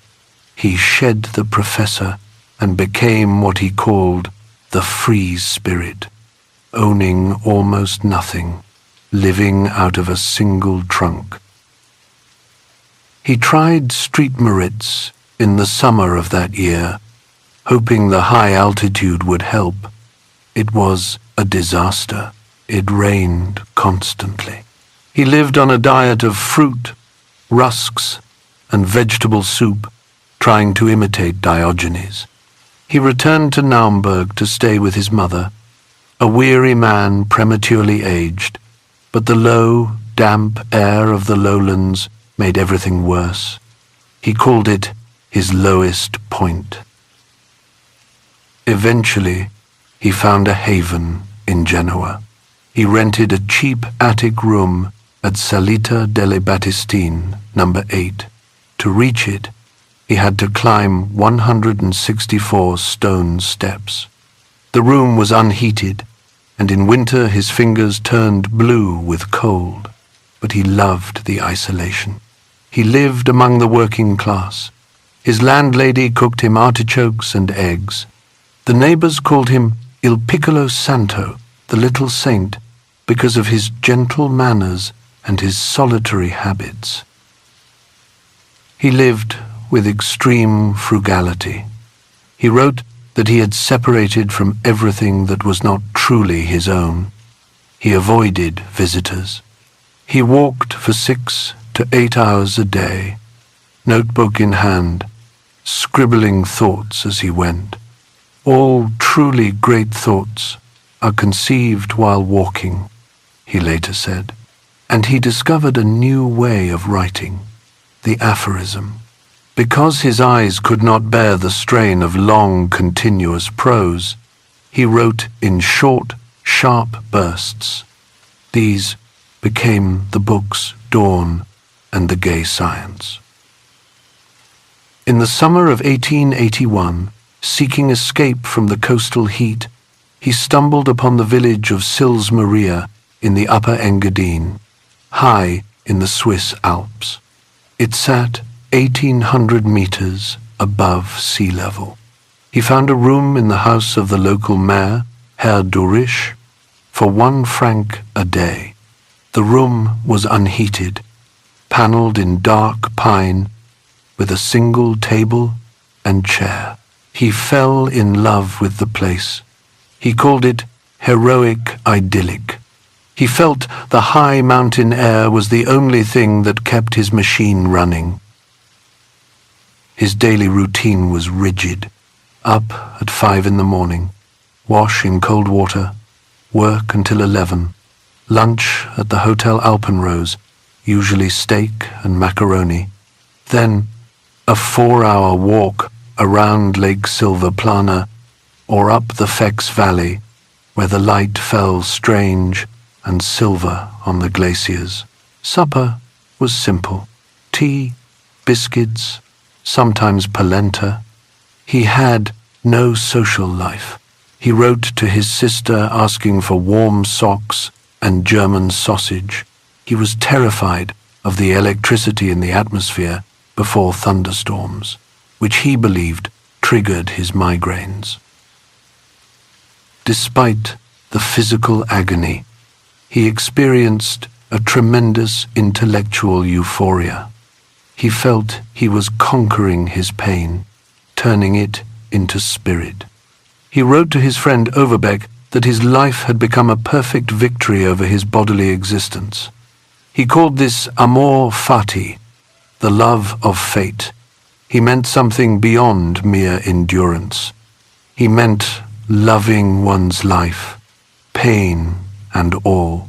He shed the professor and became what he called the free spirit, owning almost nothing, living out of a single trunk. He tried street Moritz in the summer of that year, hoping the high altitude would help. It was a disaster. It rained constantly. He lived on a diet of fruit, rusks, and vegetable soup, trying to imitate Diogenes. He returned to Naumburg to stay with his mother, a weary man prematurely aged, but the low, damp air of the lowlands made everything worse. He called it his lowest point. Eventually, he found a haven in Genoa. He rented a cheap attic room at Salita delle Battistine, number 8. To reach it, he had to climb 164 stone steps. The room was unheated, and in winter his fingers turned blue with cold, but he loved the isolation. He lived among the working class. His landlady cooked him artichokes and eggs. The neighbors called him Il Piccolo Santo, the little saint, because of his gentle manners and his solitary habits. He lived with extreme frugality. He wrote that he had separated from everything that was not truly his own. He avoided visitors. He walked for 6 to 8 hours a day, notebook in hand, scribbling thoughts as he went. All truly great thoughts are conceived while walking, he later said, and he discovered a new way of writing, the aphorism. Because his eyes could not bear the strain of long, continuous prose, he wrote in short, sharp bursts. These became the books Dawn and The Gay Science. In the summer of 1881, seeking escape from the coastal heat, he stumbled upon the village of Sils Maria in the Upper Engadine, high in the Swiss Alps. It sat 1,800 meters above sea level. He found a room in the house of the local mayor, Herr Durisch, for 1 franc a day. The room was unheated, panelled in dark pine, with a single table and chair. He fell in love with the place. He called it heroic idyllic. He felt the high mountain air was the only thing that kept his machine running. His daily routine was rigid. Up at 5 in the morning, wash in cold water, work until 11, lunch at the Hotel Alpenrose, usually steak and macaroni, then a 4-hour walk around Lake Silverplana or up the Fex Valley, where the light fell strange and silver on the glaciers. Supper was simple: tea, biscuits, sometimes polenta. He had no social life. He wrote to his sister asking for warm socks and German sausage. He was terrified of the electricity in the atmosphere before thunderstorms, which he believed triggered his migraines. Despite the physical agony, he experienced a tremendous intellectual euphoria. He felt he was conquering his pain, turning it into spirit. He wrote to his friend Overbeck that his life had become a perfect victory over his bodily existence. He called this amor fati, the love of fate. He meant something beyond mere endurance. He meant loving one's life, pain and all,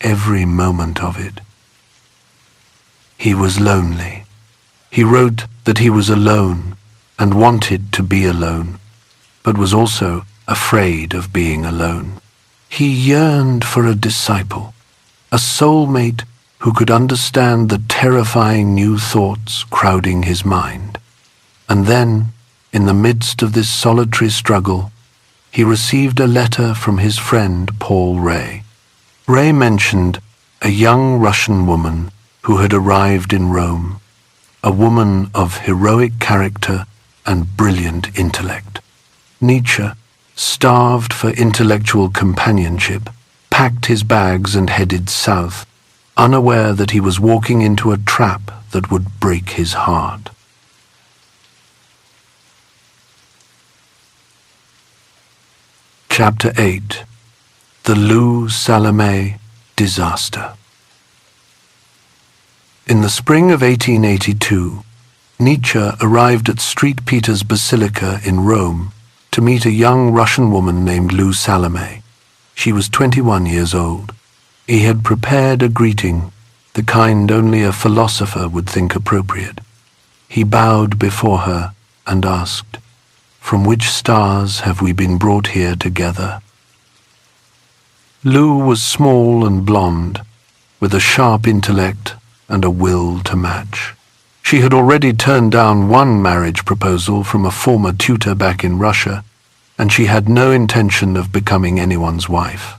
every moment of it. He was lonely. He wrote that he was alone and wanted to be alone, but was also afraid of being alone. He yearned for a disciple, a soulmate who could understand the terrifying new thoughts crowding his mind. And then, in the midst of this solitary struggle, he received a letter from his friend Paul Ray. Ray mentioned a young Russian woman who had arrived in Rome, a woman of heroic character and brilliant intellect. Nietzsche, starved for intellectual companionship, packed his bags and headed south, unaware that he was walking into a trap that would break his heart. Chapter 8. The Lou Salome Disaster. In the spring of 1882, Nietzsche arrived at St. Peter's Basilica in Rome to meet a young Russian woman named Lou Salome. She was 21 years old. He had prepared a greeting, the kind only a philosopher would think appropriate. He bowed before her and asked, "From which stars have we been brought here together?" Lou was small and blonde, with a sharp intellect and a will to match. She had already turned down one marriage proposal from a former tutor back in Russia, and she had no intention of becoming anyone's wife.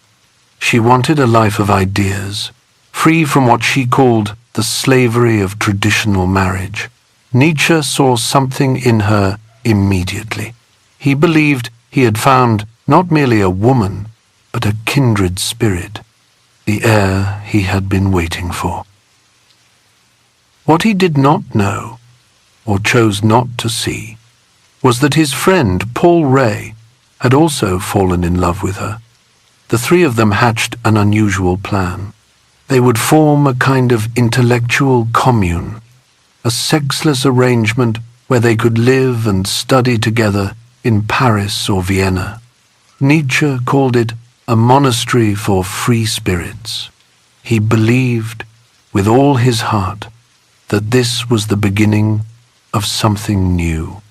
She wanted a life of ideas, free from what she called the slavery of traditional marriage. Nietzsche saw something in her immediately. He believed he had found not merely a woman, but a kindred spirit, the heir he had been waiting for. What he did not know, or chose not to see, was that his friend Paul Ray had also fallen in love with her. The three of them hatched an unusual plan. They would form a kind of intellectual commune, a sexless arrangement where they could live and study together in Paris or Vienna. Nietzsche called it a monastery for free spirits. He believed with all his heart that this was the beginning of something new.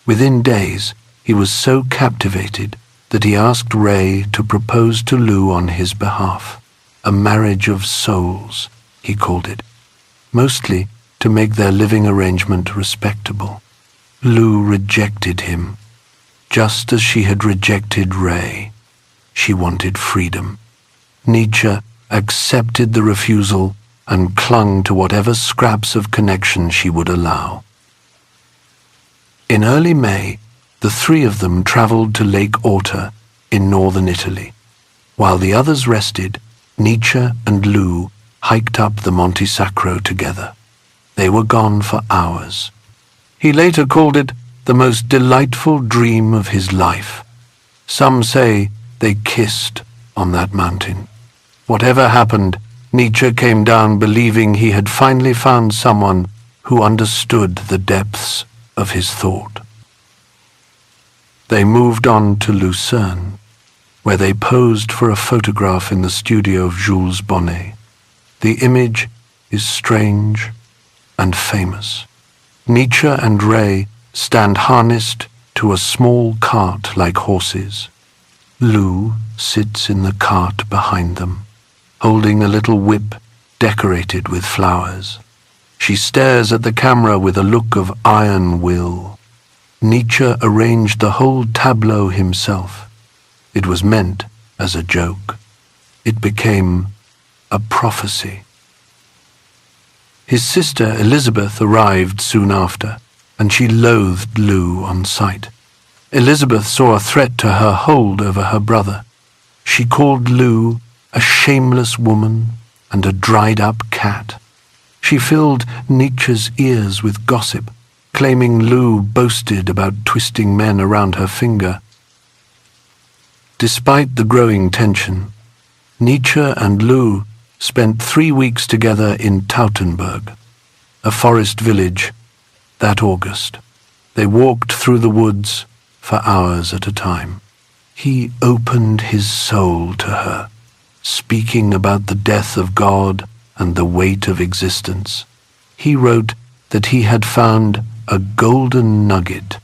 Within days, he was so captivated that he asked Ray to propose to Lou on his behalf, a marriage of souls, he called it, mostly to make their living arrangement respectable. Lou rejected him, just as she had rejected Ray. She wanted freedom. Nietzsche accepted the refusal and clung to whatever scraps of connection she would allow. In early May, the three of them traveled to Lake Orta in northern Italy. While the others rested, Nietzsche and Lou hiked up the Monte Sacro together. They were gone for hours. He later called it the most delightful dream of his life. Some say they kissed on that mountain. Whatever happened, Nietzsche came down believing he had finally found someone who understood the depths of his thought. They moved on to Lucerne, where they posed for a photograph in the studio of Jules Bonnet. The image is strange and famous. Nietzsche and Ray stand harnessed to a small cart like horses. Lou sits in the cart behind them, holding a little whip decorated with flowers. She stares at the camera with a look of iron will. Nietzsche arranged the whole tableau himself. It was meant as a joke. It became a prophecy. His sister Elizabeth arrived soon after, and she loathed Lou on sight. Elizabeth saw a threat to her hold over her brother. She called Lou a shameless woman and a dried-up cat. She filled Nietzsche's ears with gossip, claiming Lou boasted about twisting men around her finger. Despite the growing tension, Nietzsche and Lou spent 3 weeks together in Tautenberg, a forest village, that August. They walked through the woods for hours at a time. He opened his soul to her, speaking about the death of God and the weight of existence. He wrote that he had found a golden nugget.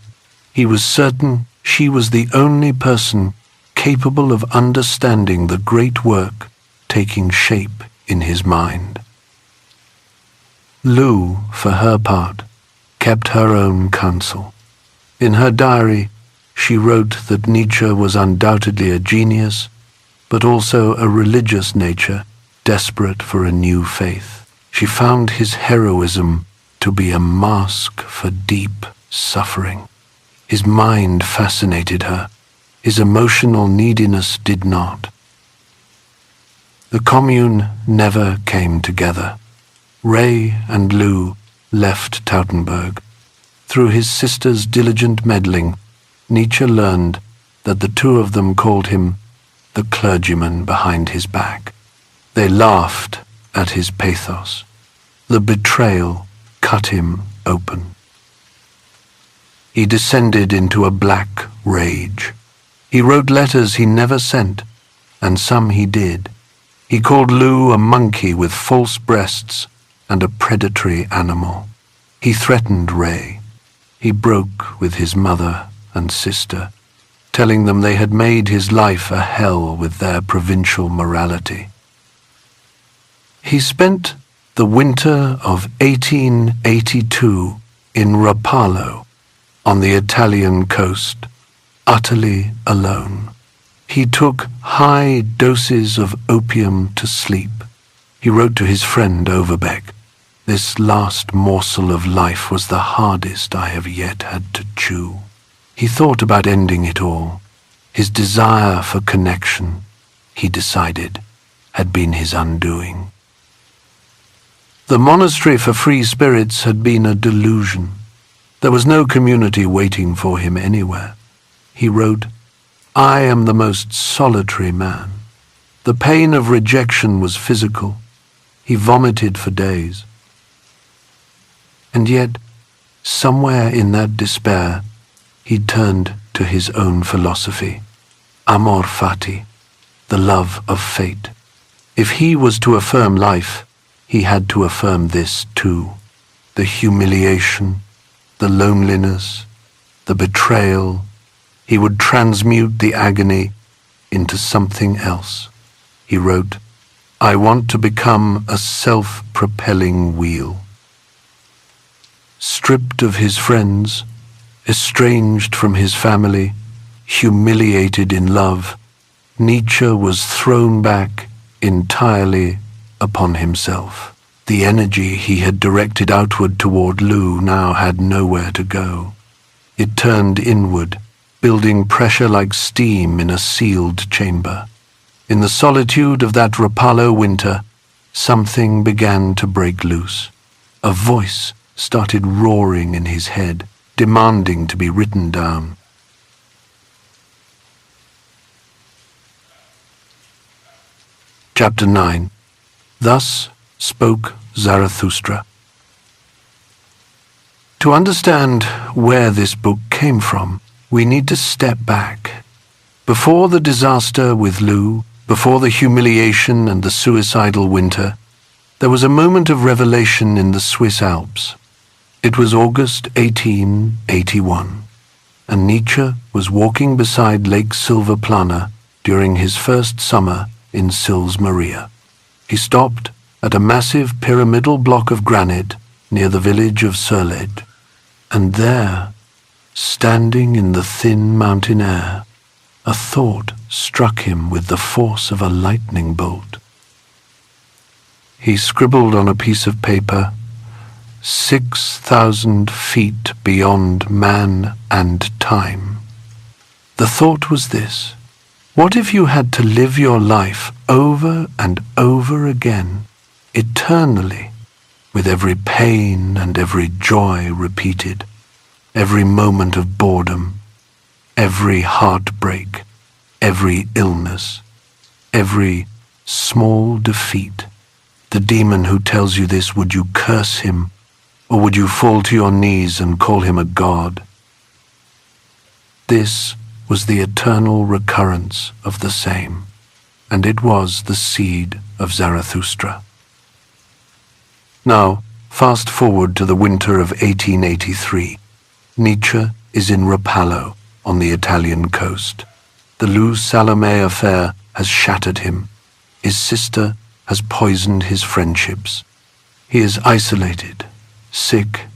He was certain she was the only person capable of understanding the great work taking shape in his mind. Lou, for her part, kept her own counsel. In her diary, she wrote that Nietzsche was undoubtedly a genius, but also a religious nature desperate for a new faith. She found his heroism to be a mask for deep suffering. His mind fascinated her. His emotional neediness did not. The commune never came together. Ray and Lou left Tautenberg. Through his sister's diligent meddling, Nietzsche learned that the two of them called him the clergyman behind his back. They laughed at his pathos. The betrayal cut him open. He descended into a black rage. He wrote letters he never sent, and some he did. He called Lou a monkey with false breasts and a predatory animal. He threatened Ray. He broke with his mother and sister, telling them they had made his life a hell with their provincial morality. He spent the winter of 1882 in Rapallo, on the Italian coast, utterly alone. He took high doses of opium to sleep. He wrote to his friend Overbeck, "This last morsel of life was the hardest I have yet had to chew." He thought about ending it all. His desire for connection, he decided, had been his undoing. The monastery for free spirits had been a delusion. There was no community waiting for him anywhere. He wrote, "I am the most solitary man." The pain of rejection was physical. He vomited for days. And yet, somewhere in that despair, he turned to his own philosophy, amor fati, the love of fate. If he was to affirm life, he had to affirm this too: the humiliation, the loneliness, the betrayal. He would transmute the agony into something else. He wrote, "I want to become a self-propelling wheel." Stripped of his friends, estranged from his family, humiliated in love, Nietzsche was thrown back entirely upon himself. The energy he had directed outward toward Lou now had nowhere to go. It turned inward, building pressure like steam in a sealed chamber. In the solitude of that Rapallo winter, something began to break loose. A voice started roaring in his head, demanding to be written down. Chapter 9. Thus spoke Zarathustra. To understand where this book came from, we need to step back. Before the disaster with Lou, before the humiliation and the suicidal winter, there was a moment of revelation in the Swiss Alps. It was August 1881, and Nietzsche was walking beside Lake Silvaplana during his first summer in Sils Maria. He stopped at a massive pyramidal block of granite near the village of Surled, and there, standing in the thin mountain air, a thought struck him with the force of a lightning bolt. He scribbled on a piece of paper, 6,000 feet beyond man and time. The thought was this: what if you had to live your life over and over again, eternally, with every pain and every joy repeated, every moment of boredom, every heartbreak, every illness, every small defeat? The demon who tells you this, would you curse him, or would you fall to your knees and call him a god? This was the eternal recurrence of the same, and it was the seed of Zarathustra. Now, fast forward to the winter of 1883. Nietzsche is in Rapallo, on the Italian coast. The Lou Salome affair has shattered him. His sister has poisoned his friendships. He is isolated, sick,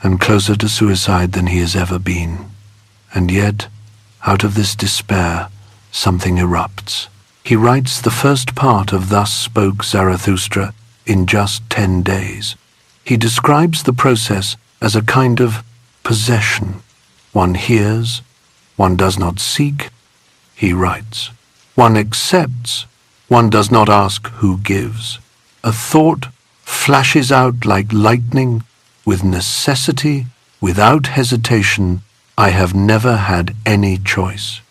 and closer to suicide than he has ever been. And yet, out of this despair, something erupts. He writes the first part of Thus Spoke Zarathustra in just 10 days. He describes the process as a kind of possession. One hears, one does not seek, he writes. One accepts, one does not ask who gives. A thought flashes out like lightning, with necessity, without hesitation. I have never had any choice.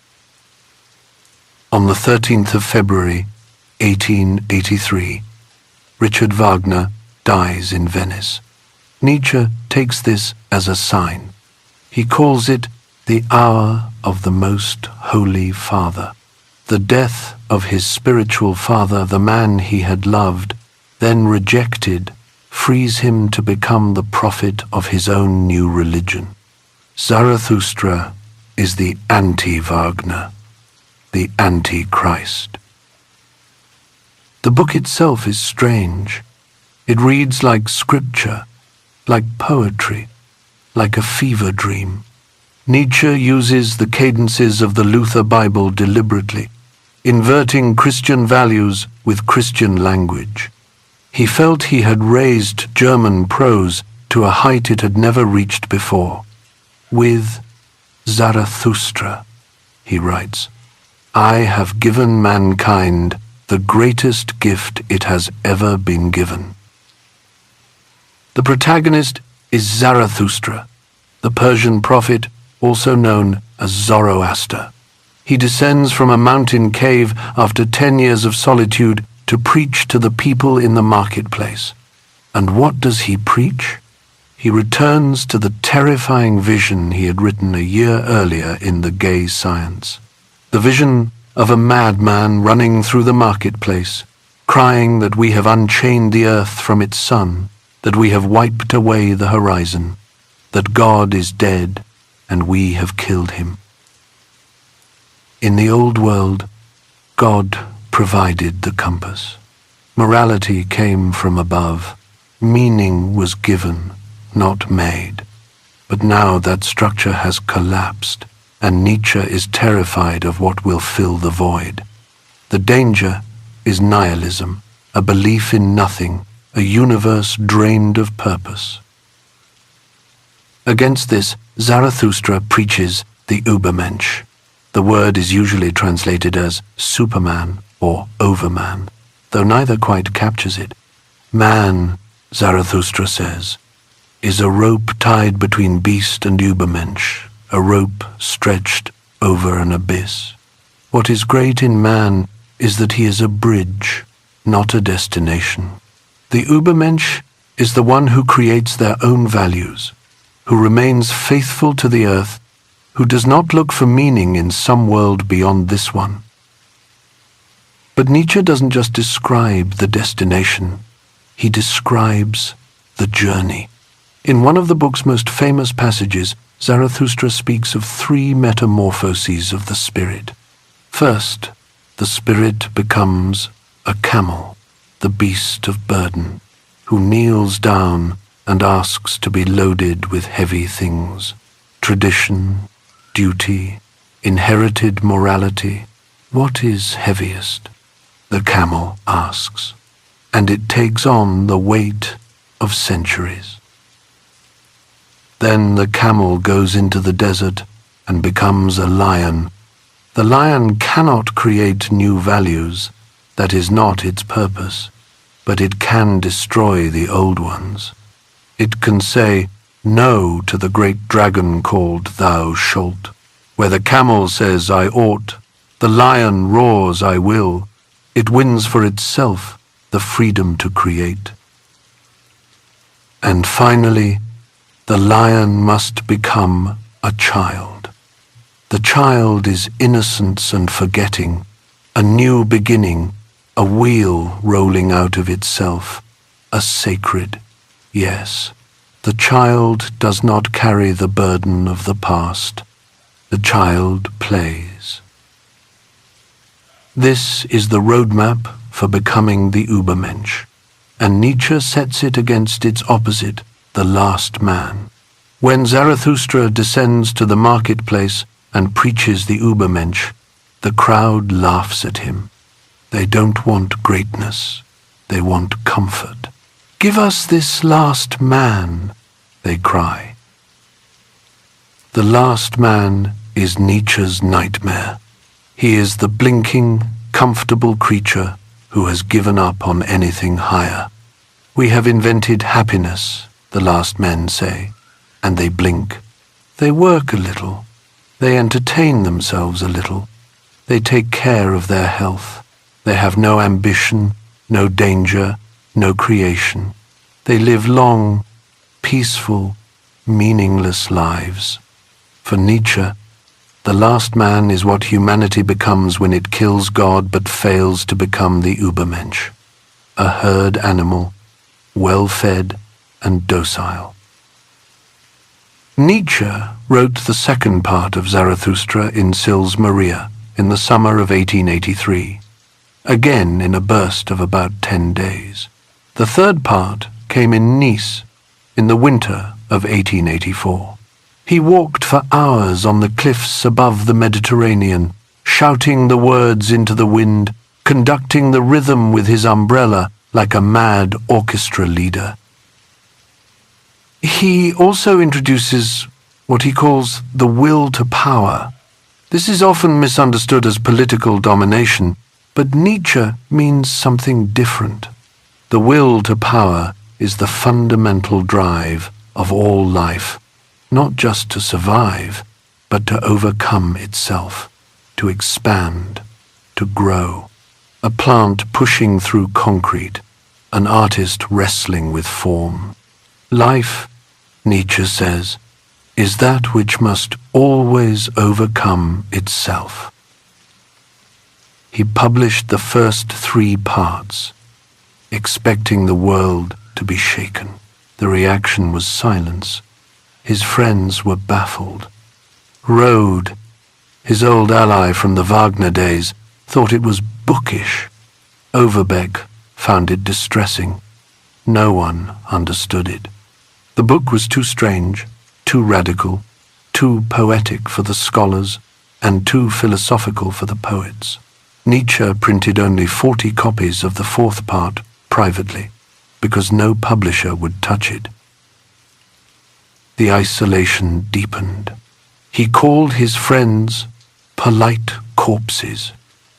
On the 13th of February, 1883, Richard Wagner dies in Venice. Nietzsche takes this as a sign. He calls it the hour of the Most Holy Father. The death of his spiritual father, the man he had loved, then rejected, frees him to become the prophet of his own new religion. Zarathustra is the anti-Wagner, the anti-Christ. The book itself is strange. It reads like scripture, like poetry, like a fever dream. Nietzsche uses the cadences of the Luther Bible deliberately, inverting Christian values with Christian language. He felt he had raised German prose to a height it had never reached before. With Zarathustra, he writes, I have given mankind the greatest gift it has ever been given. The protagonist is Zarathustra, the Persian prophet also known as Zoroaster. He descends from a mountain cave after 10 years of solitude to preach to the people in the marketplace. And what does he preach? He returns to the terrifying vision he had written a year earlier in The Gay Science. The vision of a madman running through the marketplace, crying that we have unchained the earth from its sun, that we have wiped away the horizon, that God is dead and we have killed him. In the old world, God provided the compass. Morality came from above. Meaning was given, not made. But now that structure has collapsed, and Nietzsche is terrified of what will fill the void. The danger is nihilism, a belief in nothing, a universe drained of purpose. Against this, Zarathustra preaches the Übermensch. The word is usually translated as Superman or Overman, though neither quite captures it. Man, Zarathustra says, is a rope tied between beast and Übermensch, a rope stretched over an abyss. What is great in man is that he is a bridge, not a destination. The Übermensch is the one who creates their own values, who remains faithful to the earth, who does not look for meaning in some world beyond this one. But Nietzsche doesn't just describe the destination, he describes the journey. In one of the book's most famous passages, Zarathustra speaks of 3 metamorphoses of the spirit. First, the spirit becomes a camel, the beast of burden, who kneels down and asks to be loaded with heavy things. Tradition, duty, inherited morality. What is heaviest? The camel asks, and it takes on the weight of centuries. Then the camel goes into the desert and becomes a lion. The lion cannot create new values. That is not its purpose, but it can destroy the old ones. It can say no to the great dragon called Thou Shalt. Where the camel says I ought, the lion roars I will. It wins for itself the freedom to create. And finally, the lion must become a child. The child is innocence and forgetting, a new beginning, a wheel rolling out of itself, a sacred. Yes, the child does not carry the burden of the past. The child plays. This is the roadmap for becoming the Übermensch, and Nietzsche sets it against its opposite, the last man. When Zarathustra descends to the marketplace and preaches the Übermensch, the crowd laughs at him. They don't want greatness, they want comfort. Give us this last man, they cry. The last man is Nietzsche's nightmare. He is the blinking, comfortable creature who has given up on anything higher. We have invented happiness, the last men say, and they blink. They work a little. They entertain themselves a little. They take care of their health. They have no ambition, no danger, no creation. They live long, peaceful, meaningless lives. For Nietzsche, the last man is what humanity becomes when it kills God but fails to become the Übermensch, a herd animal, well-fed and docile. Nietzsche wrote the second part of Zarathustra in Sils Maria in the summer of 1883, again in a burst of about 10 days. The third part came in Nice in the winter of 1884. He walked for hours on the cliffs above the Mediterranean, shouting the words into the wind, conducting the rhythm with his umbrella like a mad orchestra leader. He also introduces what he calls the will to power. This is often misunderstood as political domination, but Nietzsche means something different. The will to power is the fundamental drive of all life, not just to survive, but to overcome itself, to expand, to grow. A plant pushing through concrete, an artist wrestling with form. Life, Nietzsche says, is that which must always overcome itself. He published the first 3 parts, expecting the world to be shaken. The reaction was silence. His friends were baffled. Rode, his old ally from the Wagner days, thought it was bookish. Overbeck found it distressing. No one understood it. The book was too strange, too radical, too poetic for the scholars, and too philosophical for the poets. Nietzsche printed only 40 copies of the 4th part privately, because no publisher would touch it. the isolation deepened. He called his friends polite corpses.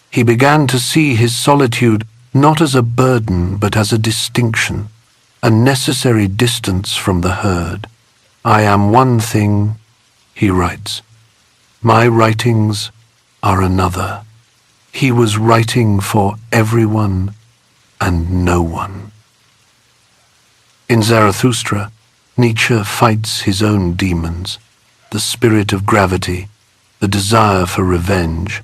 He began to see his solitude not as a burden but as a distinction, a necessary distance from the herd. "I am one thing," he writes. "My writings are another." He was writing for everyone and no one. In Zarathustra, Nietzsche fights his own demons, the spirit of gravity, the desire for revenge,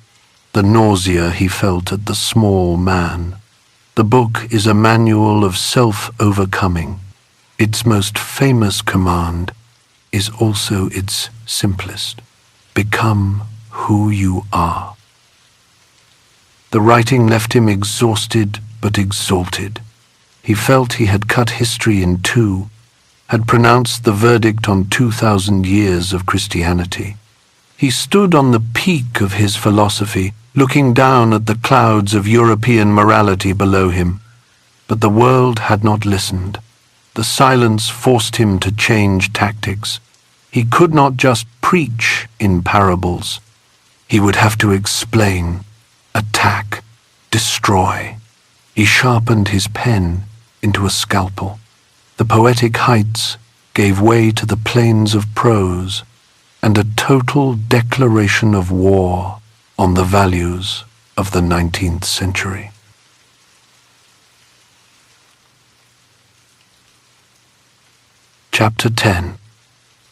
the nausea he felt at the small man. The book is a manual of self-overcoming. Its most famous command is also its simplest: become who you are. The writing left him exhausted but exalted. He felt he had cut history in two, had pronounced the verdict on 2,000 years of Christianity. He stood on the peak of his philosophy, looking down at the clouds of European morality below him. But the world had not listened. The silence forced him to change tactics. He could not just preach in parables. He would have to explain, attack, destroy. He sharpened his pen into a scalpel. The poetic heights gave way to the plains of prose, and a total declaration of war on the values of the 19th century. Chapter 10.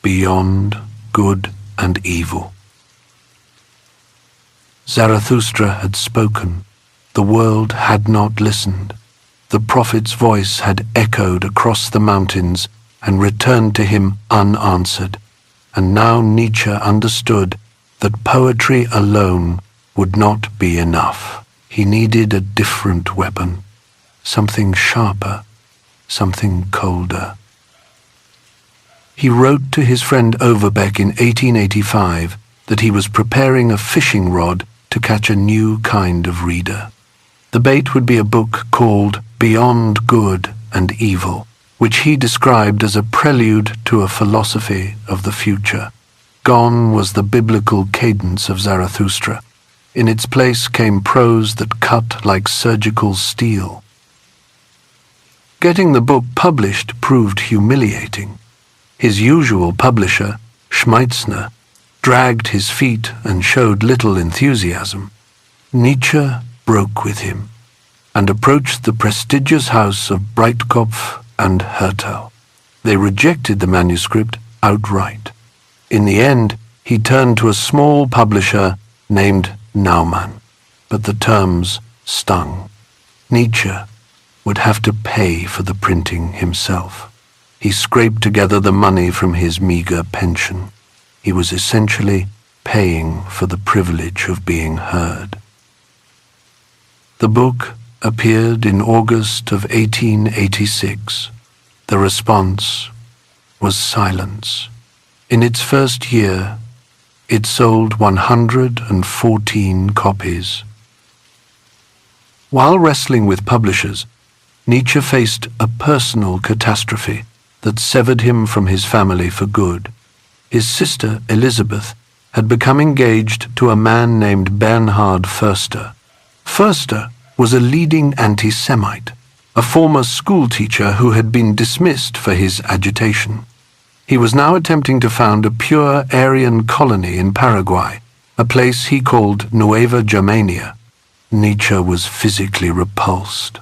Beyond Good and Evil. Zarathustra had spoken. The world had not listened. The prophet's voice had echoed across the mountains and returned to him unanswered. And now Nietzsche understood that poetry alone would not be enough. He needed a different weapon, something sharper, something colder. He wrote to his friend Overbeck in 1885 that he was preparing a fishing rod to catch a new kind of reader. The bait would be a book called Beyond Good and Evil, which he described as a prelude to a philosophy of the future. Gone was the biblical cadence of Zarathustra. In its place came prose that cut like surgical steel. Getting the book published proved humiliating. His usual publisher, Schmeitzner, dragged his feet and showed little enthusiasm. Nietzsche broke with him and approached the prestigious house of Breitkopf and Hertel. They rejected the manuscript outright. In the end, he turned to a small publisher named Naumann, but the terms stung. Nietzsche would have to pay for the printing himself. He scraped together the money from his meager pension. He was essentially paying for the privilege of being heard. The book appeared in August of 1886. The response was silence. In its first year, it sold 114 copies. While wrestling with publishers, Nietzsche faced a personal catastrophe that severed him from his family for good. His sister, Elizabeth, had become engaged to a man named Bernhard Förster. Förster was a leading anti-Semite, a former schoolteacher who had been dismissed for his agitation. He was now attempting to found a pure Aryan colony in Paraguay, a place he called Nueva Germania. Nietzsche was physically repulsed.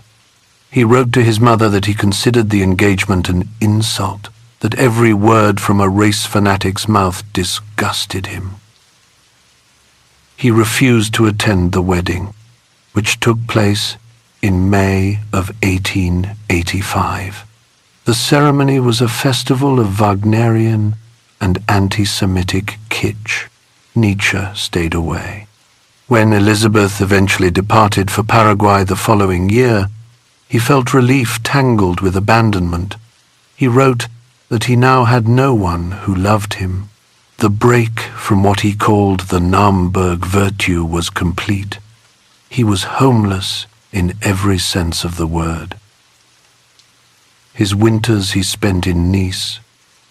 He wrote to his mother that he considered the engagement an insult, that every word from a race fanatic's mouth disgusted him. He refused to attend the wedding, which took place in May of 1885. The ceremony was a festival of Wagnerian and anti-Semitic kitsch. Nietzsche stayed away. When Elizabeth eventually departed for Paraguay the following year, he felt relief tangled with abandonment. He wrote that he now had no one who loved him. The break from what he called the Naumburg virtue was complete. He was homeless in every sense of the word. His winters he spent in Nice,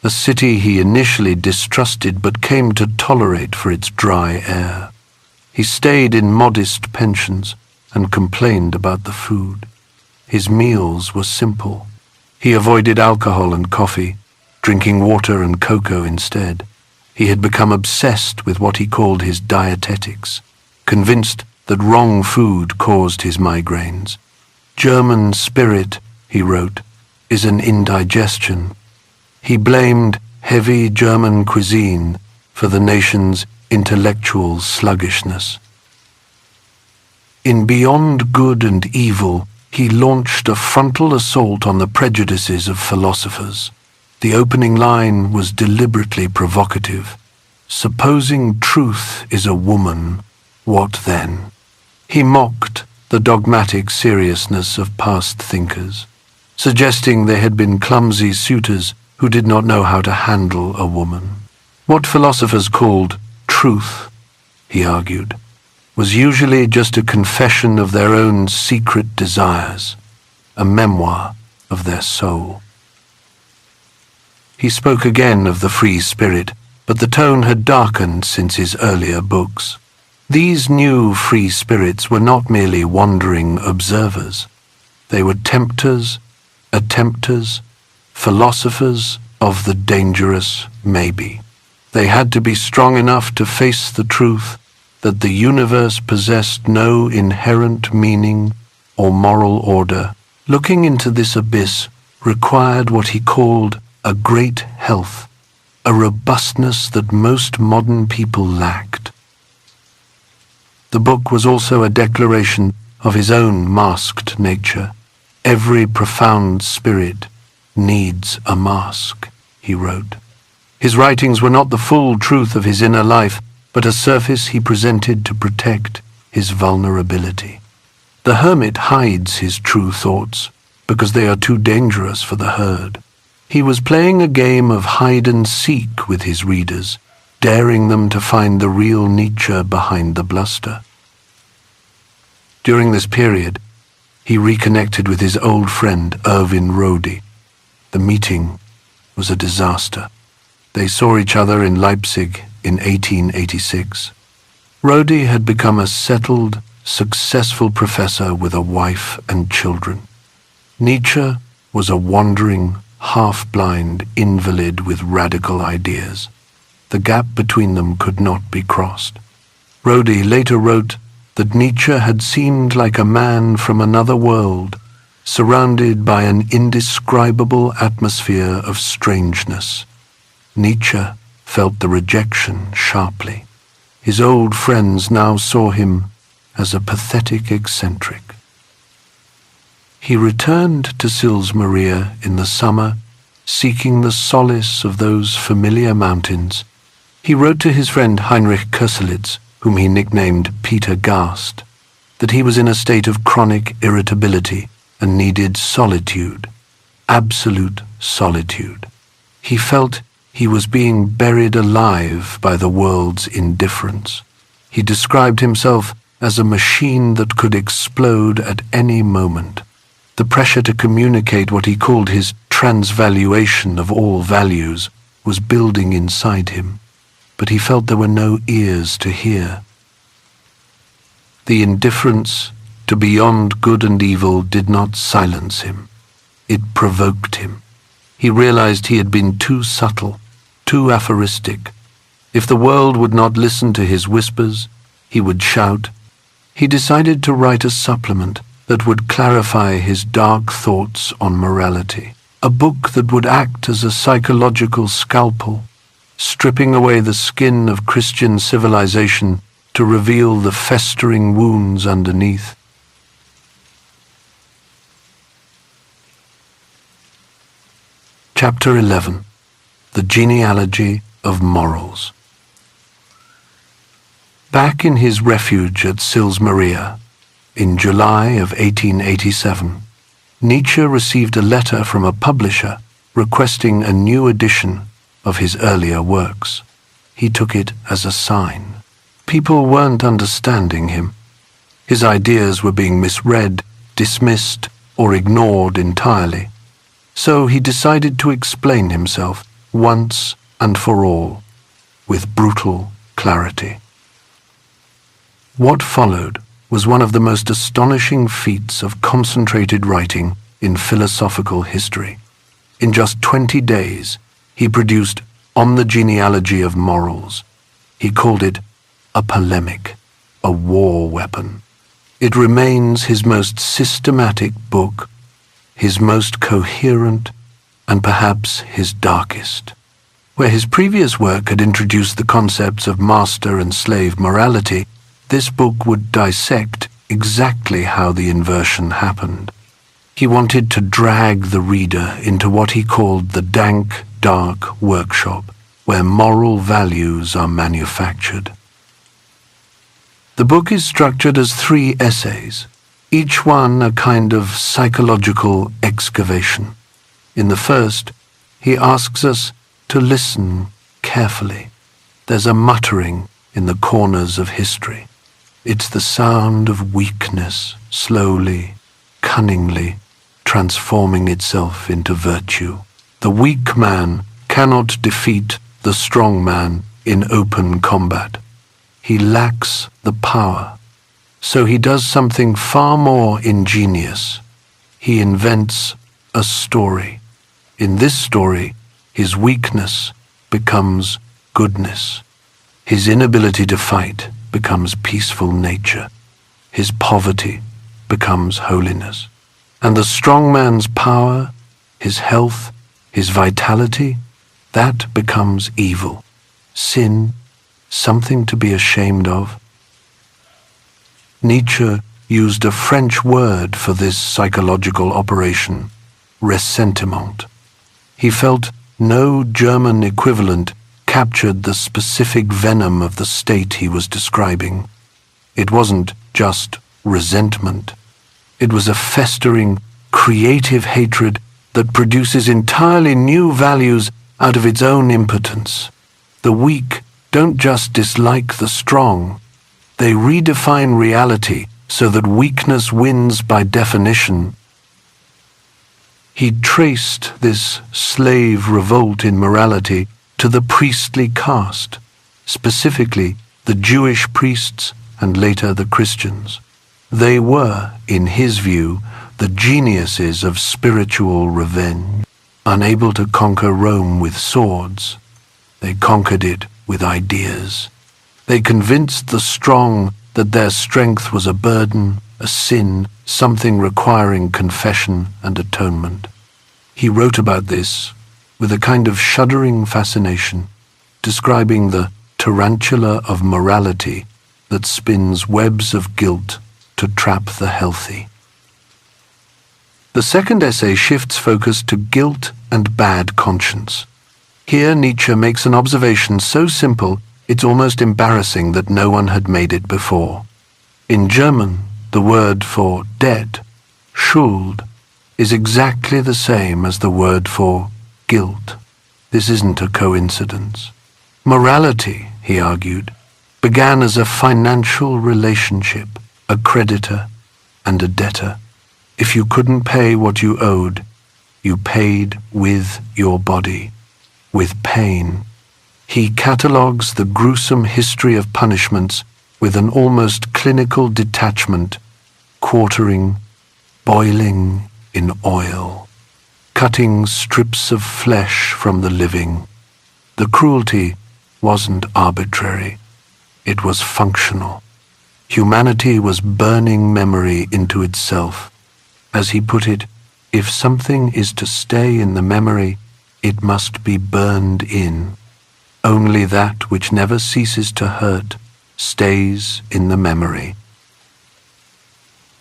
a city he initially distrusted but came to tolerate for its dry air. He stayed in modest pensions and complained about the food. His meals were simple. He avoided alcohol and coffee, drinking water and cocoa instead. He had become obsessed with what he called his dietetics, convinced that wrong food caused his migraines. German spirit, he wrote, is an indigestion. He blamed heavy German cuisine for the nation's intellectual sluggishness. In Beyond Good and Evil, he launched a frontal assault on the prejudices of philosophers. The opening line was deliberately provocative. Supposing truth is a woman, what then? He mocked the dogmatic seriousness of past thinkers, suggesting they had been clumsy suitors who did not know how to handle a woman. What philosophers called truth, he argued, was usually just a confession of their own secret desires, a memoir of their soul. He spoke again of the free spirit, but the tone had darkened since his earlier books. These new free spirits were not merely wandering observers. They were tempters, attempters, philosophers of the dangerous maybe. They had to be strong enough to face the truth that the universe possessed no inherent meaning or moral order. Looking into this abyss required what he called a great health, a robustness that most modern people lacked. The book was also a declaration of his own masked nature. Every profound spirit needs a mask, he wrote. His writings were not the full truth of his inner life, but a surface he presented to protect his vulnerability. The hermit hides his true thoughts because they are too dangerous for the herd. He was playing a game of hide and seek with his readers, daring them to find the real Nietzsche behind the bluster. During this period, he reconnected with his old friend Erwin Rodi. The meeting was a disaster. They saw each other in Leipzig in 1886. Rodi had become a settled, successful professor with a wife and children. Nietzsche was a wandering, half-blind invalid with radical ideas. The gap between them could not be crossed. Rodi later wrote that Nietzsche had seemed like a man from another world, surrounded by an indescribable atmosphere of strangeness. Nietzsche felt the rejection sharply. His old friends now saw him as a pathetic eccentric. He returned to Sils Maria in the summer, seeking the solace of those familiar mountains. He wrote to his friend Heinrich Köselitz, whom he nicknamed Peter Gast, that he was in a state of chronic irritability and needed solitude, absolute solitude. He felt he was being buried alive by the world's indifference. He described himself as a machine that could explode at any moment. The pressure to communicate what he called his transvaluation of all values was building inside him, but he felt there were no ears to hear. The indifference to beyond good and evil did not silence him. It provoked him. He realized he had been too subtle, too aphoristic. If the world would not listen to his whispers, he would shout. He decided to write a supplement that would clarify his dark thoughts on morality, a book that would act as a psychological scalpel, stripping away the skin of Christian civilization to reveal the festering wounds underneath. Chapter 11. The Genealogy of Morals. Back in his refuge at Sils Maria, in July of 1887, Nietzsche received a letter from a publisher requesting a new edition of his earlier works. He took it as a sign. People weren't understanding him. His ideas were being misread, dismissed, or ignored entirely. So he decided to explain himself once and for all, with brutal clarity. What followed was one of the most astonishing feats of concentrated writing in philosophical history. In just 20 days, he produced On the Genealogy of Morals. He called it a polemic, a war weapon. It remains his most systematic book, his most coherent, and perhaps his darkest. Where his previous work had introduced the concepts of master and slave morality, this book would dissect exactly how the inversion happened. He wanted to drag the reader into what he called the dank, dark workshop, where moral values are manufactured. The book is structured as 3 essays, each one a kind of psychological excavation. In the first, he asks us to listen carefully. There's a muttering in the corners of history. It's the sound of weakness, slowly, cunningly, transforming itself into virtue. The weak man cannot defeat the strong man in open combat. He lacks the power, so he does something far more ingenious. He invents a story. In this story, his weakness becomes goodness. His inability to fight becomes peaceful nature. His poverty becomes holiness. And the strong man's power, his health, his vitality, that becomes evil, sin, something to be ashamed of. Nietzsche used a French word for this psychological operation, ressentiment. He felt no German equivalent captured the specific venom of the state he was describing. It wasn't just resentment. It was a festering, creative hatred that produces entirely new values out of its own impotence. The weak don't just dislike the strong. They redefine reality so that weakness wins by definition. He traced this slave revolt in morality to the priestly caste, specifically the Jewish priests and later the Christians. They were, in his view, the geniuses of spiritual revenge. Unable to conquer Rome with swords, they conquered it with ideas. They convinced the strong that their strength was a burden, a sin, something requiring confession and atonement. He wrote about this with a kind of shuddering fascination, describing the tarantula of morality that spins webs of guilt to trap the healthy. The second essay shifts focus to guilt and bad conscience. Here Nietzsche makes an observation so simple it's almost embarrassing that no one had made it before. In German, the word for debt, Schuld, is exactly the same as the word for guilt. This isn't a coincidence. Morality, he argued, began as a financial relationship, a creditor and a debtor. If you couldn't pay what you owed, you paid with your body, with pain. He catalogues the gruesome history of punishments with an almost clinical detachment, quartering, boiling in oil, cutting strips of flesh from the living. The cruelty wasn't arbitrary, it was functional. Humanity was burning memory into itself. As he put it, if something is to stay in the memory, it must be burned in. Only that which never ceases to hurt stays in the memory.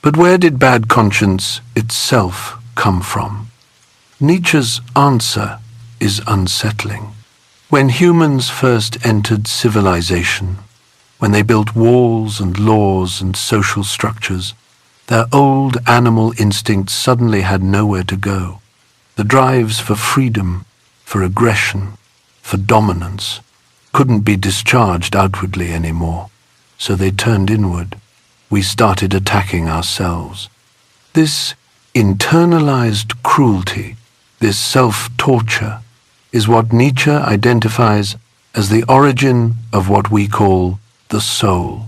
But where did bad conscience itself come from? Nietzsche's answer is unsettling. When humans first entered civilization, when they built walls and laws and social structures, their old animal instincts suddenly had nowhere to go. The drives for freedom, for aggression, for dominance, couldn't be discharged outwardly anymore, so they turned inward. We started attacking ourselves. This internalized cruelty, this self-torture, is what Nietzsche identifies as the origin of what we call the soul.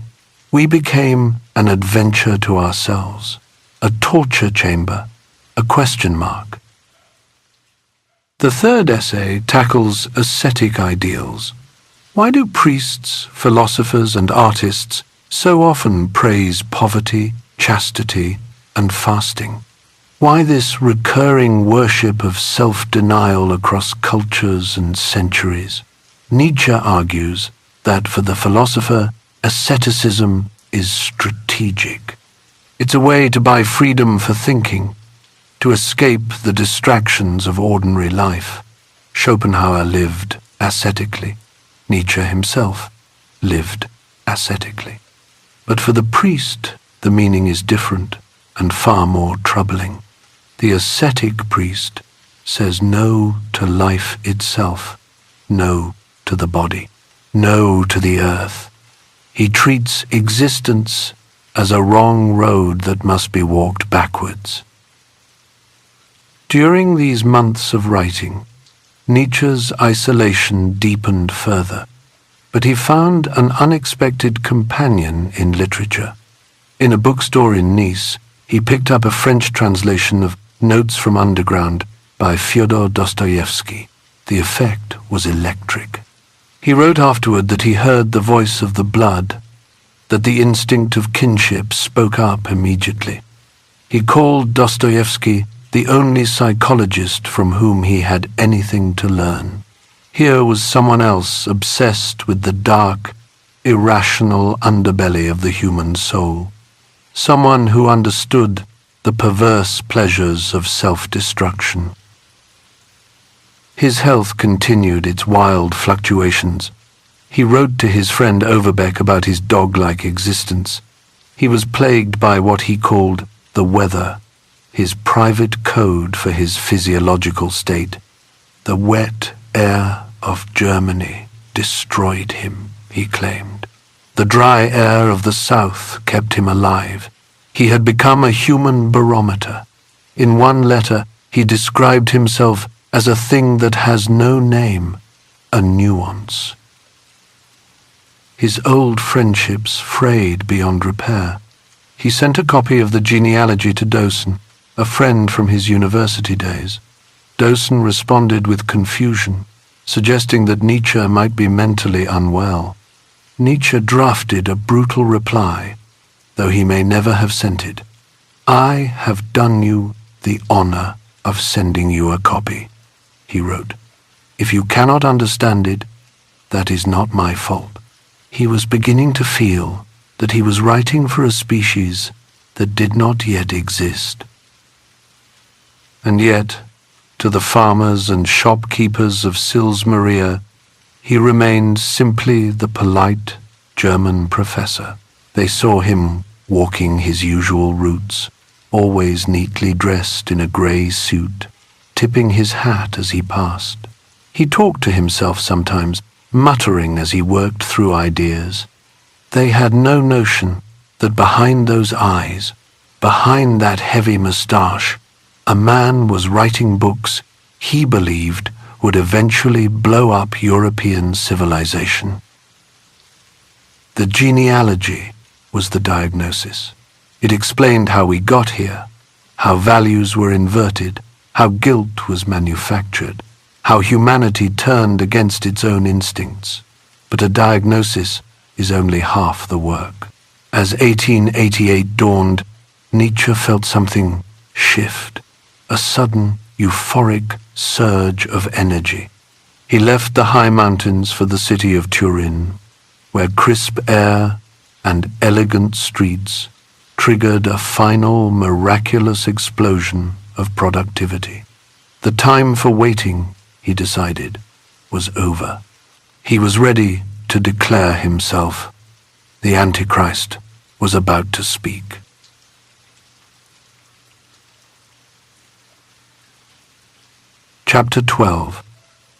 We became an adventure to ourselves, a torture chamber, a question mark. The third essay tackles ascetic ideals. Why do priests, philosophers, and artists so often praise poverty, chastity, and fasting? Why this recurring worship of self-denial across cultures and centuries? Nietzsche argues that for the philosopher, asceticism is strategic. It's a way to buy freedom for thinking, to escape the distractions of ordinary life. Schopenhauer lived ascetically. Nietzsche himself lived ascetically. But for the priest, the meaning is different and far more troubling. The ascetic priest says no to life itself, no to the body, no to the earth. He treats existence as a wrong road that must be walked backwards. During these months of writing, Nietzsche's isolation deepened further, but he found an unexpected companion in literature. In a bookstore in Nice, he picked up a French translation of Notes from Underground by Fyodor Dostoevsky. The effect was electric. He wrote afterward that he heard the voice of the blood, that the instinct of kinship spoke up immediately. He called Dostoevsky the only psychologist from whom he had anything to learn. Here was someone else obsessed with the dark, irrational underbelly of the human soul. Someone who understood the perverse pleasures of self-destruction. His health continued its wild fluctuations. He wrote to his friend Overbeck about his dog-like existence. He was plagued by what he called the weather, his private code for his physiological state. The wet air of Germany destroyed him, he claimed. The dry air of the South kept him alive. He had become a human barometer. In one letter, he described himself as a thing that has no name, a nuance. His old friendships frayed beyond repair. He sent a copy of the genealogy to Dawson, a friend from his university days. Dawson responded with confusion, suggesting that Nietzsche might be mentally unwell. Nietzsche drafted a brutal reply, though he may never have sent it. "I have done you the honor of sending you a copy," he wrote. "If you cannot understand it, that is not my fault." He was beginning to feel that he was writing for a species that did not yet exist. And yet, to the farmers and shopkeepers of Sils Maria, he remained simply the polite German professor. They saw him walking his usual routes, always neatly dressed in a grey suit, tipping his hat as he passed. He talked to himself sometimes, muttering as he worked through ideas. They had no notion that behind those eyes, behind that heavy moustache, a man was writing books he believed would eventually blow up European civilization. The genealogy was the diagnosis. It explained how we got here, how values were inverted, how guilt was manufactured, how humanity turned against its own instincts. But a diagnosis is only half the work. As 1888 dawned, Nietzsche felt something shift, a sudden euphoric surge of energy. He left the high mountains for the city of Turin, where crisp air and elegant streets triggered a final miraculous explosion of productivity. The time for waiting, he decided, was over. He was ready to declare himself. The Antichrist was about to speak. Chapter 12.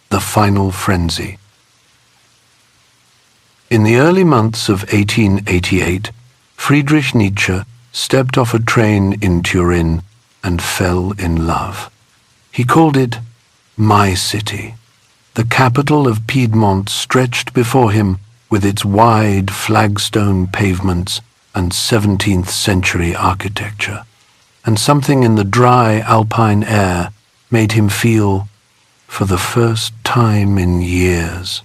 The Final Frenzy. In the early months of 1888, Friedrich Nietzsche stepped off a train in Turin and fell in love. He called it my city. The capital of Piedmont stretched before him with its wide flagstone pavements and 17th century architecture, and something in the dry alpine air made him feel, for the first time in years,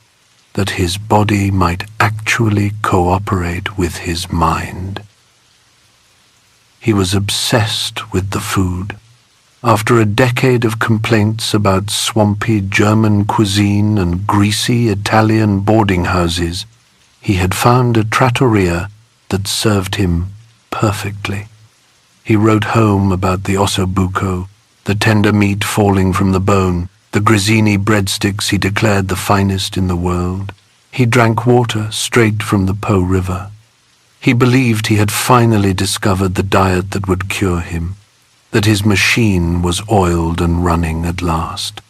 that his body might actually cooperate with his mind. He was obsessed with the food. After a decade of complaints about swampy German cuisine and greasy Italian boarding houses, he had found a trattoria that served him perfectly. He wrote home about the ossobuco, the tender meat falling from the bone, the grissini breadsticks he declared the finest in the world. He drank water straight from the Po River. He believed he had finally discovered the diet that would cure him, that his machine was oiled and running at last.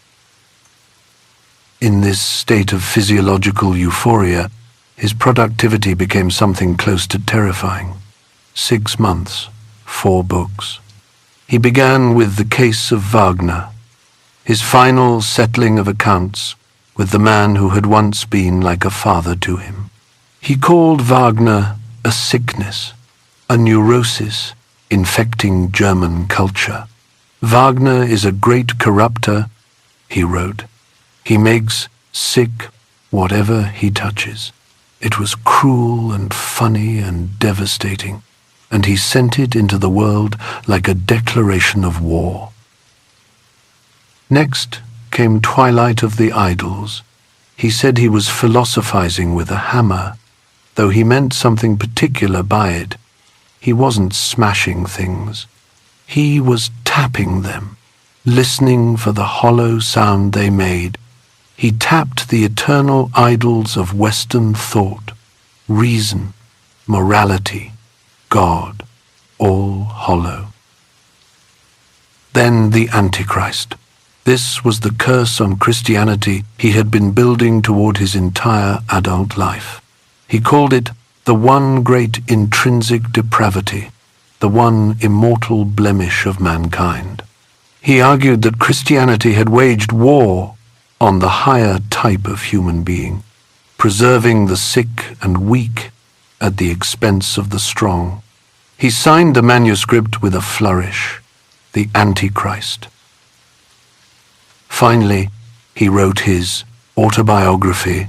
In this state of physiological euphoria, his productivity became something close to terrifying. 6 months, 4 books. He began with The Case of Wagner, his final settling of accounts with the man who had once been like a father to him. He called Wagner a sickness, a neurosis infecting German culture. Wagner is a great corrupter, he wrote. He makes sick whatever he touches. It was cruel and funny and devastating, and he sent it into the world like a declaration of war. Next came Twilight of the Idols. He said he was philosophizing with a hammer, though he meant something particular by it. He wasn't smashing things. He was tapping them, listening for the hollow sound they made. He tapped the eternal idols of Western thought, reason, morality, God, all hollow. Then the Antichrist. This was the curse on Christianity he had been building toward his entire adult life. He called it the one great intrinsic depravity, the one immortal blemish of mankind. He argued that Christianity had waged war on the higher type of human being, preserving the sick and weak at the expense of the strong. He signed the manuscript with a flourish, the Antichrist. Finally, he wrote his autobiography,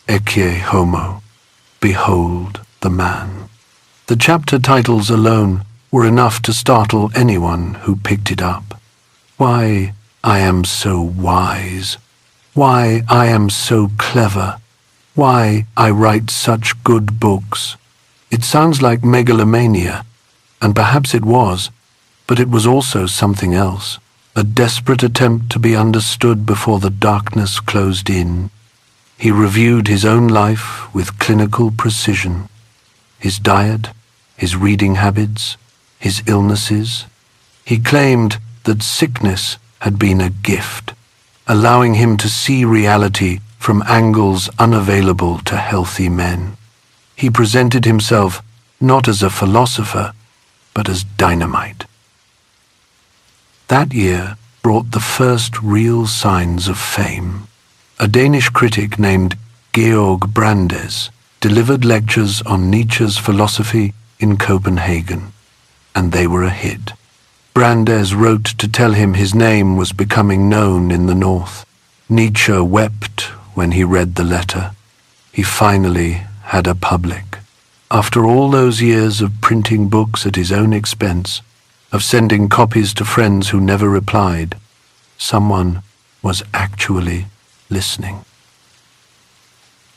Ecce Homo, Behold the Man. The chapter titles alone were enough to startle anyone who picked it up. Why I am so wise, why I am so clever, why I write such good books. It sounds like megalomania, and perhaps it was, but it was also something else. A desperate attempt to be understood before the darkness closed in. He reviewed his own life with clinical precision. His diet, his reading habits, his illnesses. He claimed that sickness had been a gift, allowing him to see reality from angles unavailable to healthy men. He presented himself not as a philosopher, but as dynamite. That year brought the first real signs of fame. A Danish critic named Georg Brandes delivered lectures on Nietzsche's philosophy in Copenhagen, and they were a hit. Brandes wrote to tell him his name was becoming known in the north. Nietzsche wept when he read the letter. He finally had a public. After all those years of printing books at his own expense, of sending copies to friends who never replied, someone was actually listening.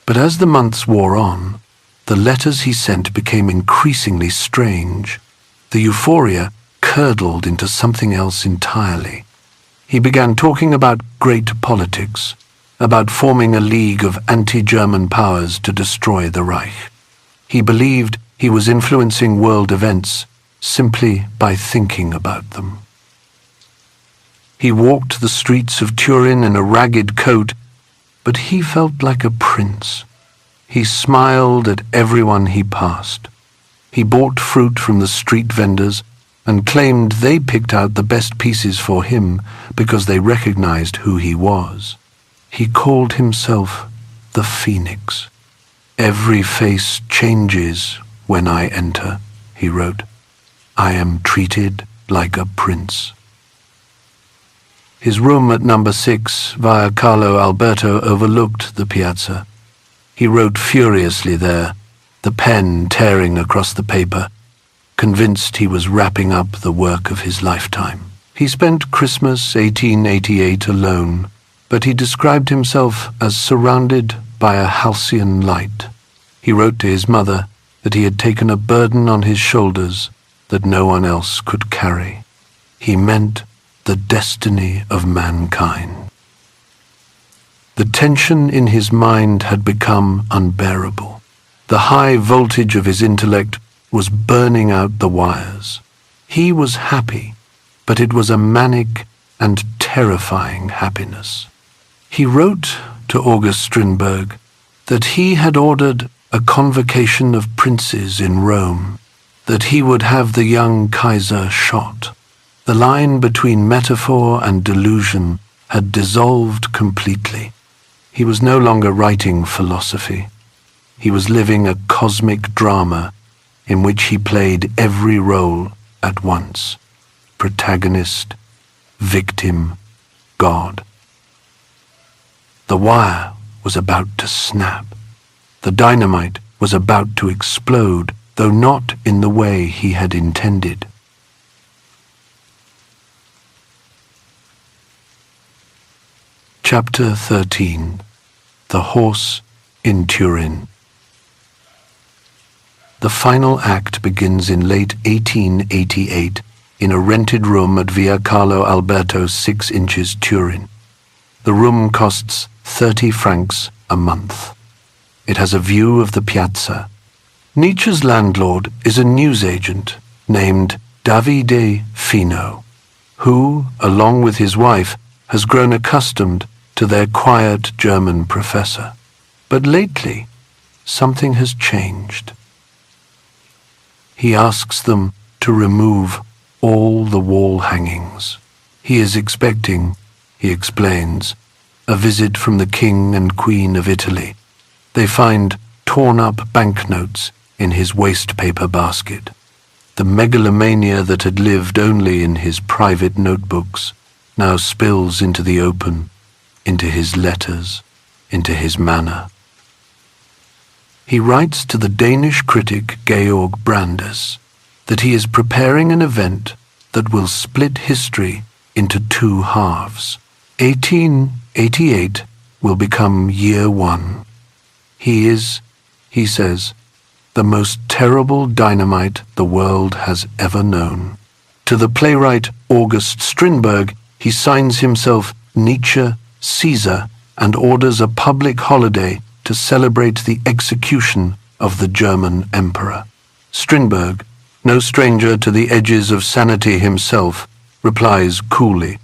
But as the months wore on, the letters he sent became increasingly strange. The euphoria curdled into something else entirely. He began talking about great politics, about forming a league of anti-German powers to destroy the Reich. He believed he was influencing world events simply by thinking about them. He walked the streets of Turin in a ragged coat, but he felt like a prince. He smiled at everyone he passed. He bought fruit from the street vendors and claimed they picked out the best pieces for him because they recognized who he was. He called himself the Phoenix. "Every face changes when I enter," he wrote. "I am treated like a prince." His room at number 6, Via Carlo Alberto, overlooked the piazza. He wrote furiously there, the pen tearing across the paper, convinced he was wrapping up the work of his lifetime. He spent Christmas 1888 alone, but he described himself as surrounded by a halcyon light. He wrote to his mother that he had taken a burden on his shoulders that no one else could carry. He meant the destiny of mankind. The tension in his mind had become unbearable. The high voltage of his intellect was burning out the wires. He was happy, but it was a manic and terrifying happiness. He wrote to August Strindberg that he had ordered a convocation of princes in Rome, that he would have the young Kaiser shot. The line between metaphor and delusion had dissolved completely. He was no longer writing philosophy. He was living a cosmic drama in which he played every role at once: protagonist, victim, God. The wire was about to snap. The dynamite was about to explode, though not in the way he had intended. Chapter 13. The Horse in Turin. The final act begins in late 1888 in a rented room at Via Carlo Alberto 6 inches, Turin. The room costs 30 francs a month. It has a view of the piazza. Nietzsche's landlord is a newsagent named Davide Fino, who, along with his wife, has grown accustomed to their quiet German professor. But lately, something has changed. He asks them to remove all the wall hangings. He is expecting, he explains, a visit from the King and Queen of Italy. They find torn-up banknotes in his wastepaper basket. The megalomania that had lived only in his private notebooks now spills into the open, into his letters, into his manner. He writes to the Danish critic Georg Brandes that he is preparing an event that will split history into two halves. 1888 will become year one. He is, he says, the most terrible dynamite the world has ever known. To the playwright August Strindberg, he signs himself Nietzsche, Caesar, and orders a public holiday to celebrate the execution of the German emperor. Strindberg, no stranger to the edges of sanity himself, replies coolly,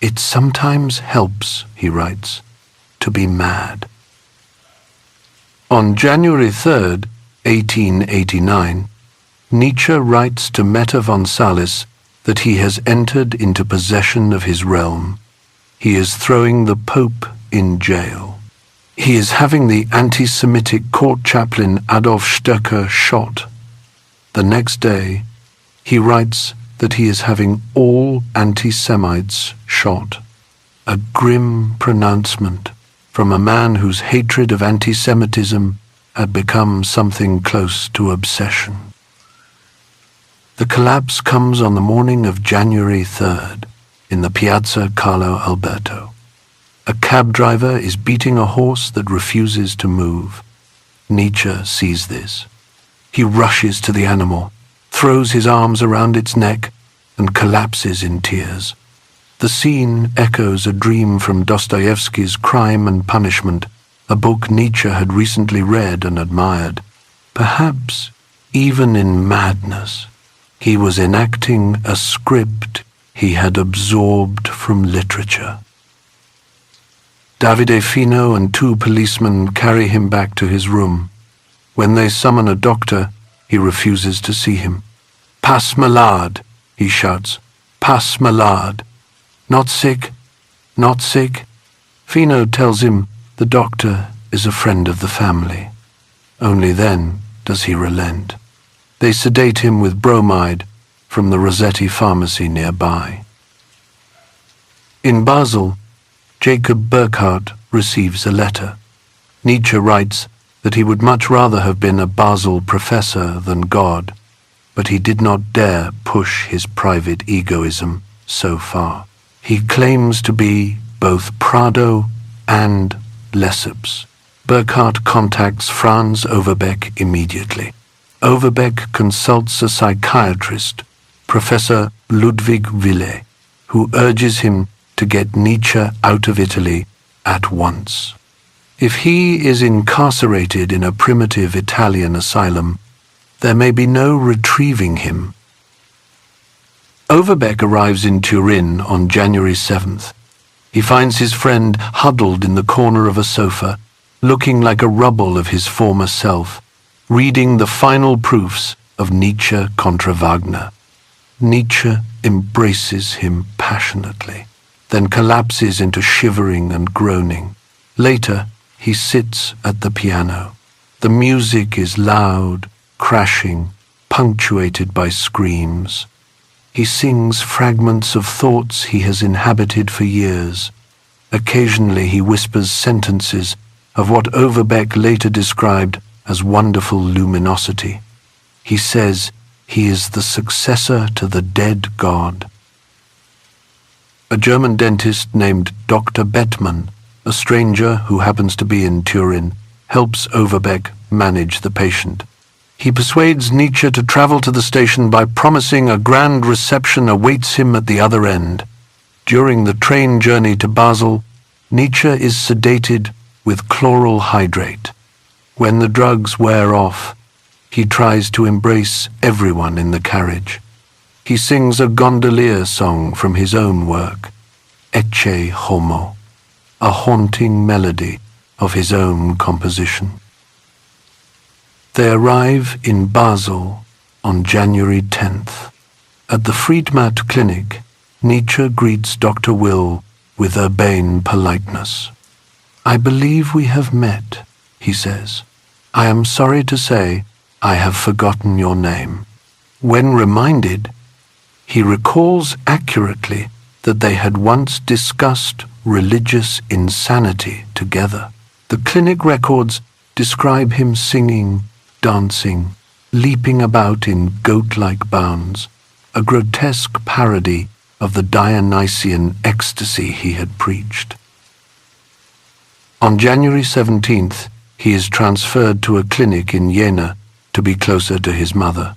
"It sometimes helps," he writes, "to be mad." On January 3rd, 1889, Nietzsche writes to Meta von Salis that he has entered into possession of his realm. He is throwing the Pope in jail. He is having the anti-Semitic court chaplain Adolf Stöcker shot. The next day, he writes that he is having all anti-Semites shot. A grim pronouncement from a man whose hatred of anti-Semitism had become something close to obsession. The collapse comes on the morning of January 3rd in the Piazza Carlo Alberto. A cab driver is beating a horse that refuses to move. Nietzsche sees this. He rushes to the animal, throws his arms around its neck, and collapses in tears. The scene echoes a dream from Dostoevsky's Crime and Punishment, a book Nietzsche had recently read and admired. Perhaps, even in madness, he was enacting a script he had absorbed from literature. Davide Fino and two policemen carry him back to his room. When they summon a doctor, he refuses to see him. "Pass malade," he shouts. "Pass malade. Not sick, not sick." Fino tells him the doctor is a friend of the family. Only then does he relent. They sedate him with bromide from the Rossetti pharmacy nearby. In Basel, Jacob Burckhardt receives a letter. Nietzsche writes that he would much rather have been a Basel professor than God, but he did not dare push his private egoism so far. He claims to be both Prado and Lesseps. Burckhardt contacts Franz Overbeck immediately. Overbeck consults a psychiatrist, Professor Ludwig Ville, who urges him to get Nietzsche out of Italy at once. If he is incarcerated in a primitive Italian asylum, there may be no retrieving him. Overbeck arrives in Turin on January 7th. He finds his friend huddled in the corner of a sofa, looking like a rubble of his former self, reading the final proofs of Nietzsche contra Wagner. Nietzsche embraces him passionately, then collapses into shivering and groaning. Later, he sits at the piano. The music is loud, crashing, punctuated by screams. He sings fragments of thoughts he has inhabited for years. Occasionally he whispers sentences of what Overbeck later described as wonderful luminosity. He says he is the successor to the dead God. A German dentist named Dr. Bettmann, a stranger who happens to be in Turin, helps Overbeck manage the patient. He persuades Nietzsche to travel to the station by promising a grand reception awaits him at the other end. During the train journey to Basel, Nietzsche is sedated with chloral hydrate. When the drugs wear off, he tries to embrace everyone in the carriage. He sings a gondolier song from his own work, Ecce Homo, a haunting melody of his own composition. They arrive in Basel on January 10th. At the Friedrich Clinic, Nietzsche greets Dr. Will with urbane politeness. "I believe we have met," he says. "I am sorry to say I have forgotten your name." When reminded, he recalls accurately that they had once discussed religious insanity together. The clinic records describe him singing, dancing, leaping about in goat-like bounds, a grotesque parody of the Dionysian ecstasy he had preached. On January 17th, he is transferred to a clinic in Jena to be closer to his mother.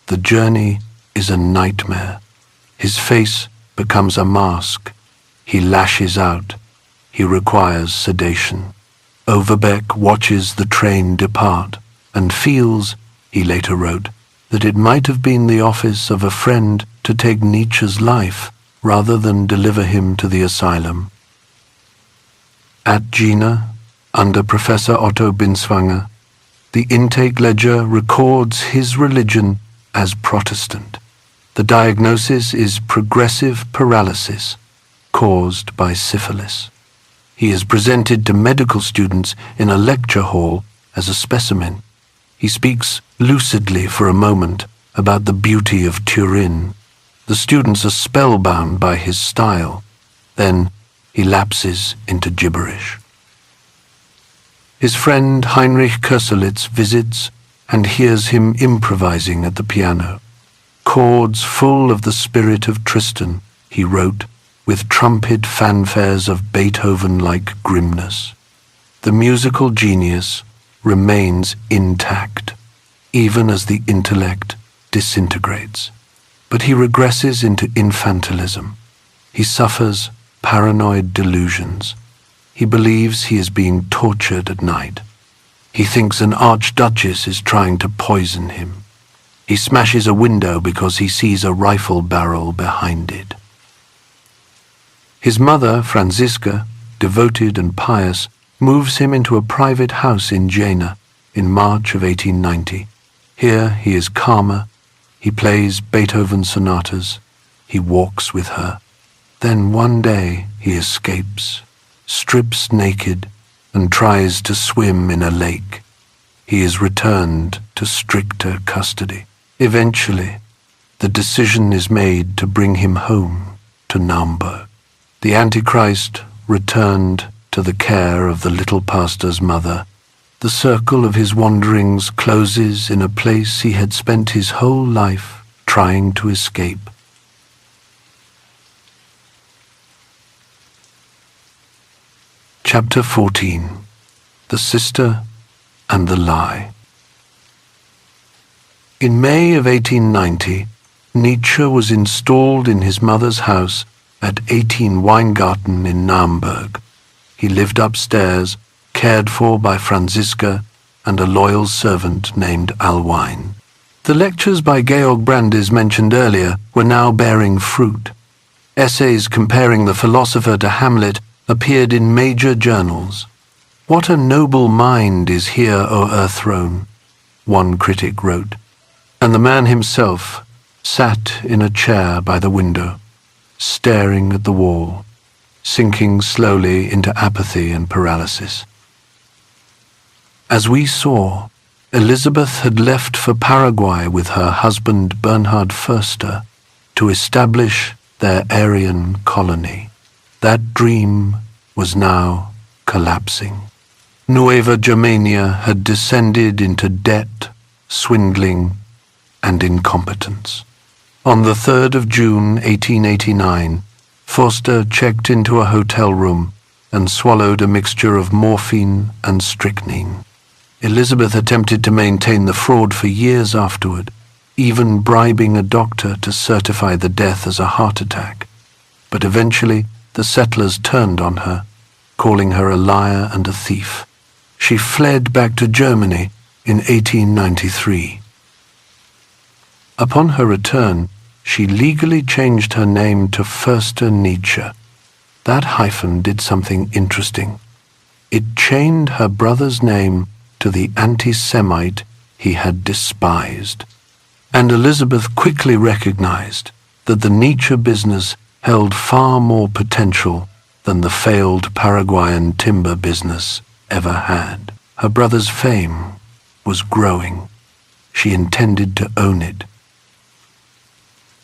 The journey is a nightmare. His face becomes a mask. He lashes out. He requires sedation. Overbeck watches the train depart and feels, he later wrote, that it might have been the office of a friend to take Nietzsche's life rather than deliver him to the asylum. At Jena, under Professor Otto Binswanger, the intake ledger records his religion as Protestant. The diagnosis is progressive paralysis caused by syphilis. He is presented to medical students in a lecture hall as a specimen. He speaks lucidly for a moment about the beauty of Turin. The students are spellbound by his style. Then he lapses into gibberish. His friend Heinrich Köselitz visits and hears him improvising at the piano. Chords full of the spirit of Tristan, he wrote, with trumpet fanfares of Beethoven-like grimness. The musical genius remains intact, even as the intellect disintegrates. But he regresses into infantilism. He suffers paranoid delusions. He believes he is being tortured at night. He thinks an archduchess is trying to poison him. He smashes a window because he sees a rifle barrel behind it. His mother, Franziska, devoted and pious, moves him into a private house in Jena in March of 1890. Here he is calmer. He plays Beethoven sonatas. He walks with her. Then one day he escapes. strips naked, and tries to swim in a lake. He is returned to stricter custody. Eventually, the decision is made to bring him home to Naumburg. The Antichrist returned to the care of the little pastor's mother. The circle of his wanderings closes in a place he had spent his whole life trying to escape. Chapter 14. The Sister and the Lie. In May of 1890, Nietzsche was installed in his mother's house at 18 Weingarten in Naumburg. He lived upstairs, cared for by Franziska and a loyal servant named Alwine. The lectures by Georg Brandes mentioned earlier were now bearing fruit. Essays comparing the philosopher to Hamlet appeared in major journals. "What a noble mind is here o'erthrown," one critic wrote, and the man himself sat in a chair by the window, staring at the wall, sinking slowly into apathy and paralysis. As we saw, Elizabeth had left for Paraguay with her husband Bernhard Förster to establish their Aryan colony. That dream was now collapsing. Nueva Germania had descended into debt, swindling, and incompetence. On the 3rd of June 1889, Förster checked into a hotel room and swallowed a mixture of morphine and strychnine. Elizabeth attempted to maintain the fraud for years afterward, even bribing a doctor to certify the death as a heart attack. But eventually, the settlers turned on her, calling her a liar and a thief. She fled back to Germany in 1893. Upon her return, she legally changed her name to Förster Nietzsche. That hyphen did something interesting. It chained her brother's name to the anti-Semite he had despised. And Elizabeth quickly recognized that the Nietzsche business held far more potential than the failed Paraguayan timber business ever had. Her brother's fame was growing. She intended to own it.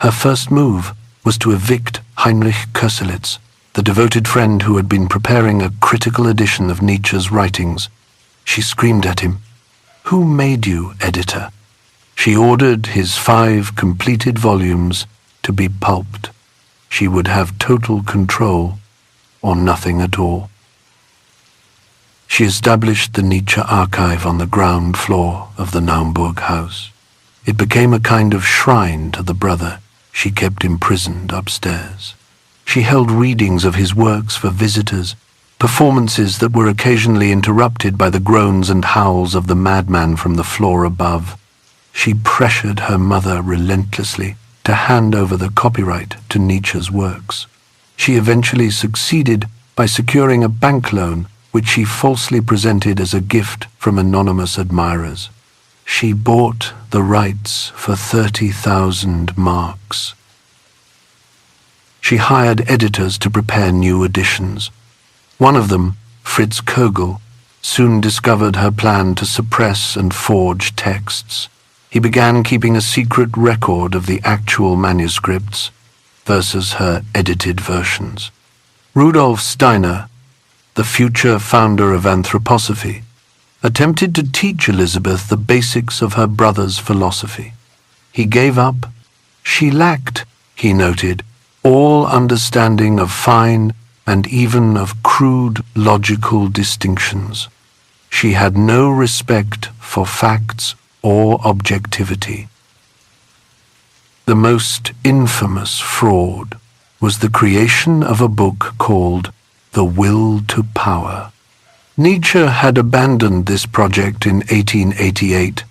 Her first move was to evict Heinrich Köselitz, the devoted friend who had been preparing a critical edition of Nietzsche's writings. She screamed at him, "Who made you editor?" She ordered his 5 completed volumes to be pulped. She would have total control, or nothing at all. She established the Nietzsche archive on the ground floor of the Naumburg house. It became a kind of shrine to the brother she kept imprisoned upstairs. She held readings of his works for visitors, performances that were occasionally interrupted by the groans and howls of the madman from the floor above. She pressured her mother relentlessly to hand over the copyright to Nietzsche's works. She eventually succeeded by securing a bank loan which she falsely presented as a gift from anonymous admirers. She bought the rights for 30,000 marks. She hired editors to prepare new editions. One of them, Fritz Kögel, soon discovered her plan to suppress and forge texts. He began keeping a secret record of the actual manuscripts versus her edited versions. Rudolf Steiner, the future founder of anthroposophy, attempted to teach Elizabeth the basics of her brother's philosophy. He gave up. She lacked, he noted, all understanding of fine and even of crude logical distinctions. She had no respect for facts or objectivity. The most infamous fraud was the creation of a book called The Will to Power. Nietzsche had abandoned this project in 1888,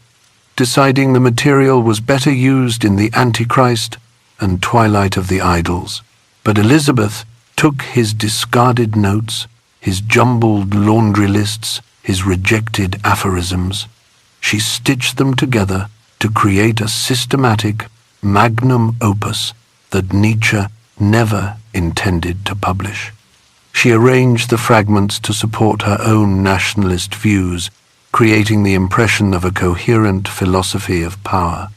deciding the material was better used in The Antichrist and Twilight of the Idols. But Elizabeth took his discarded notes, his jumbled laundry lists, his rejected aphorisms. She stitched them together to create a systematic magnum opus that Nietzsche never intended to publish. She arranged the fragments to support her own nationalist views, creating the impression of a coherent philosophy of power.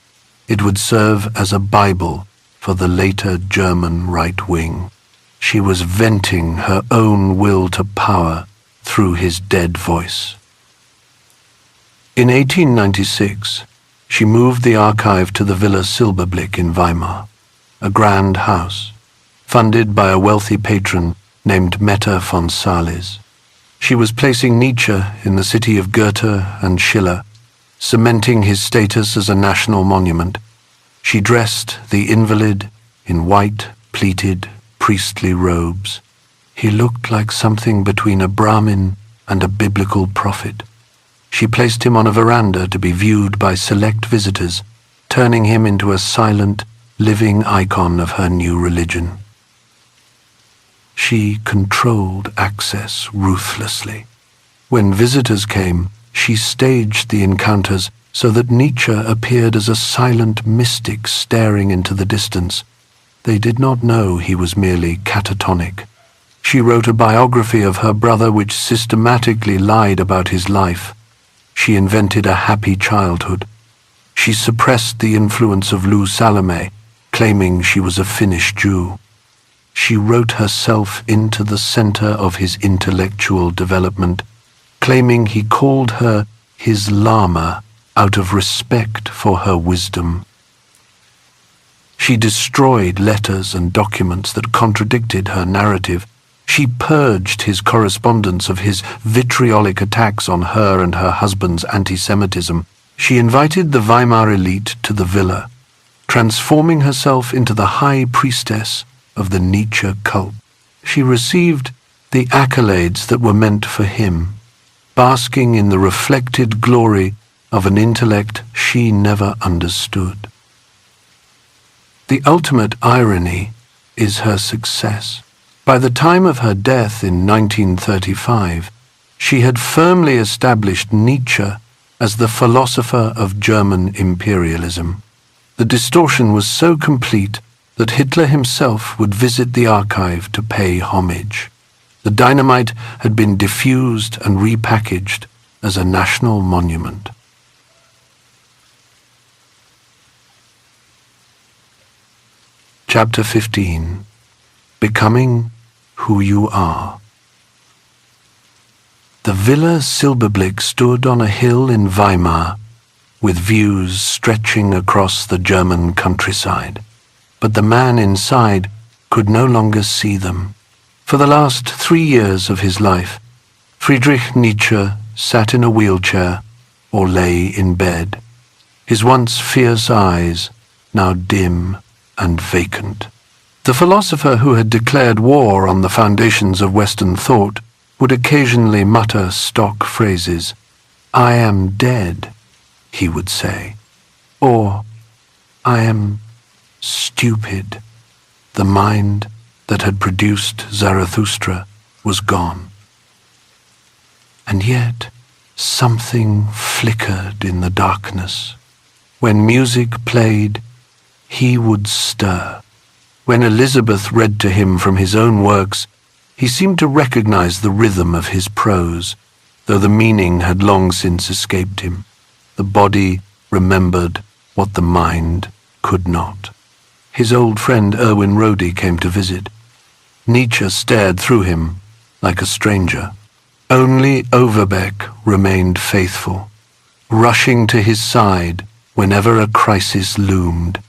It would serve as a Bible for the later German right wing. She was venting her own will to power through his dead voice. In 1896, she moved the archive to the Villa Silberblick in Weimar, a grand house, funded by a wealthy patron named Meta von Sales. She was placing Nietzsche in the city of Goethe and Schiller, cementing his status as a national monument. She dressed the invalid in white, pleated, priestly robes. He looked like something between a Brahmin and a biblical prophet. She placed him on a veranda to be viewed by select visitors, turning him into a silent, living icon of her new religion. She controlled access ruthlessly. When visitors came, she staged the encounters so that Nietzsche appeared as a silent mystic staring into the distance. They did not know he was merely catatonic. She wrote a biography of her brother which systematically lied about his life. She invented a happy childhood. She suppressed the influence of Lou Salome, claiming she was a Finnish Jew. She wrote herself into the center of his intellectual development, claiming he called her his Lama out of respect for her wisdom. She destroyed letters and documents that contradicted her narrative. She purged his correspondence of his vitriolic attacks on her and her husband's anti-Semitism. She invited the Weimar elite to the villa, transforming herself into the high priestess of the Nietzsche cult. She received the accolades that were meant for him, basking in the reflected glory of an intellect she never understood. The ultimate irony is her success. By the time of her death in 1935, she had firmly established Nietzsche as the philosopher of German imperialism. The distortion was so complete that Hitler himself would visit the archive to pay homage. The dynamite had been diffused and repackaged as a national monument. Chapter 15. Becoming Who You Are. The Villa Silberblick stood on a hill in Weimar, with views stretching across the German countryside. But the man inside could no longer see them. For the last 3 years of his life, Friedrich Nietzsche sat in a wheelchair or lay in bed, his once fierce eyes now dim and vacant. The philosopher who had declared war on the foundations of Western thought would occasionally mutter stock phrases. "I am dead," he would say, or "I am stupid." The mind that had produced Zarathustra was gone. And yet something flickered in the darkness. When music played, he would stir. When Elizabeth read to him from his own works, he seemed to recognize the rhythm of his prose, though the meaning had long since escaped him. The body remembered what the mind could not. His old friend Erwin Rodi came to visit. Nietzsche stared through him like a stranger. Only Overbeck remained faithful, rushing to his side whenever a crisis loomed,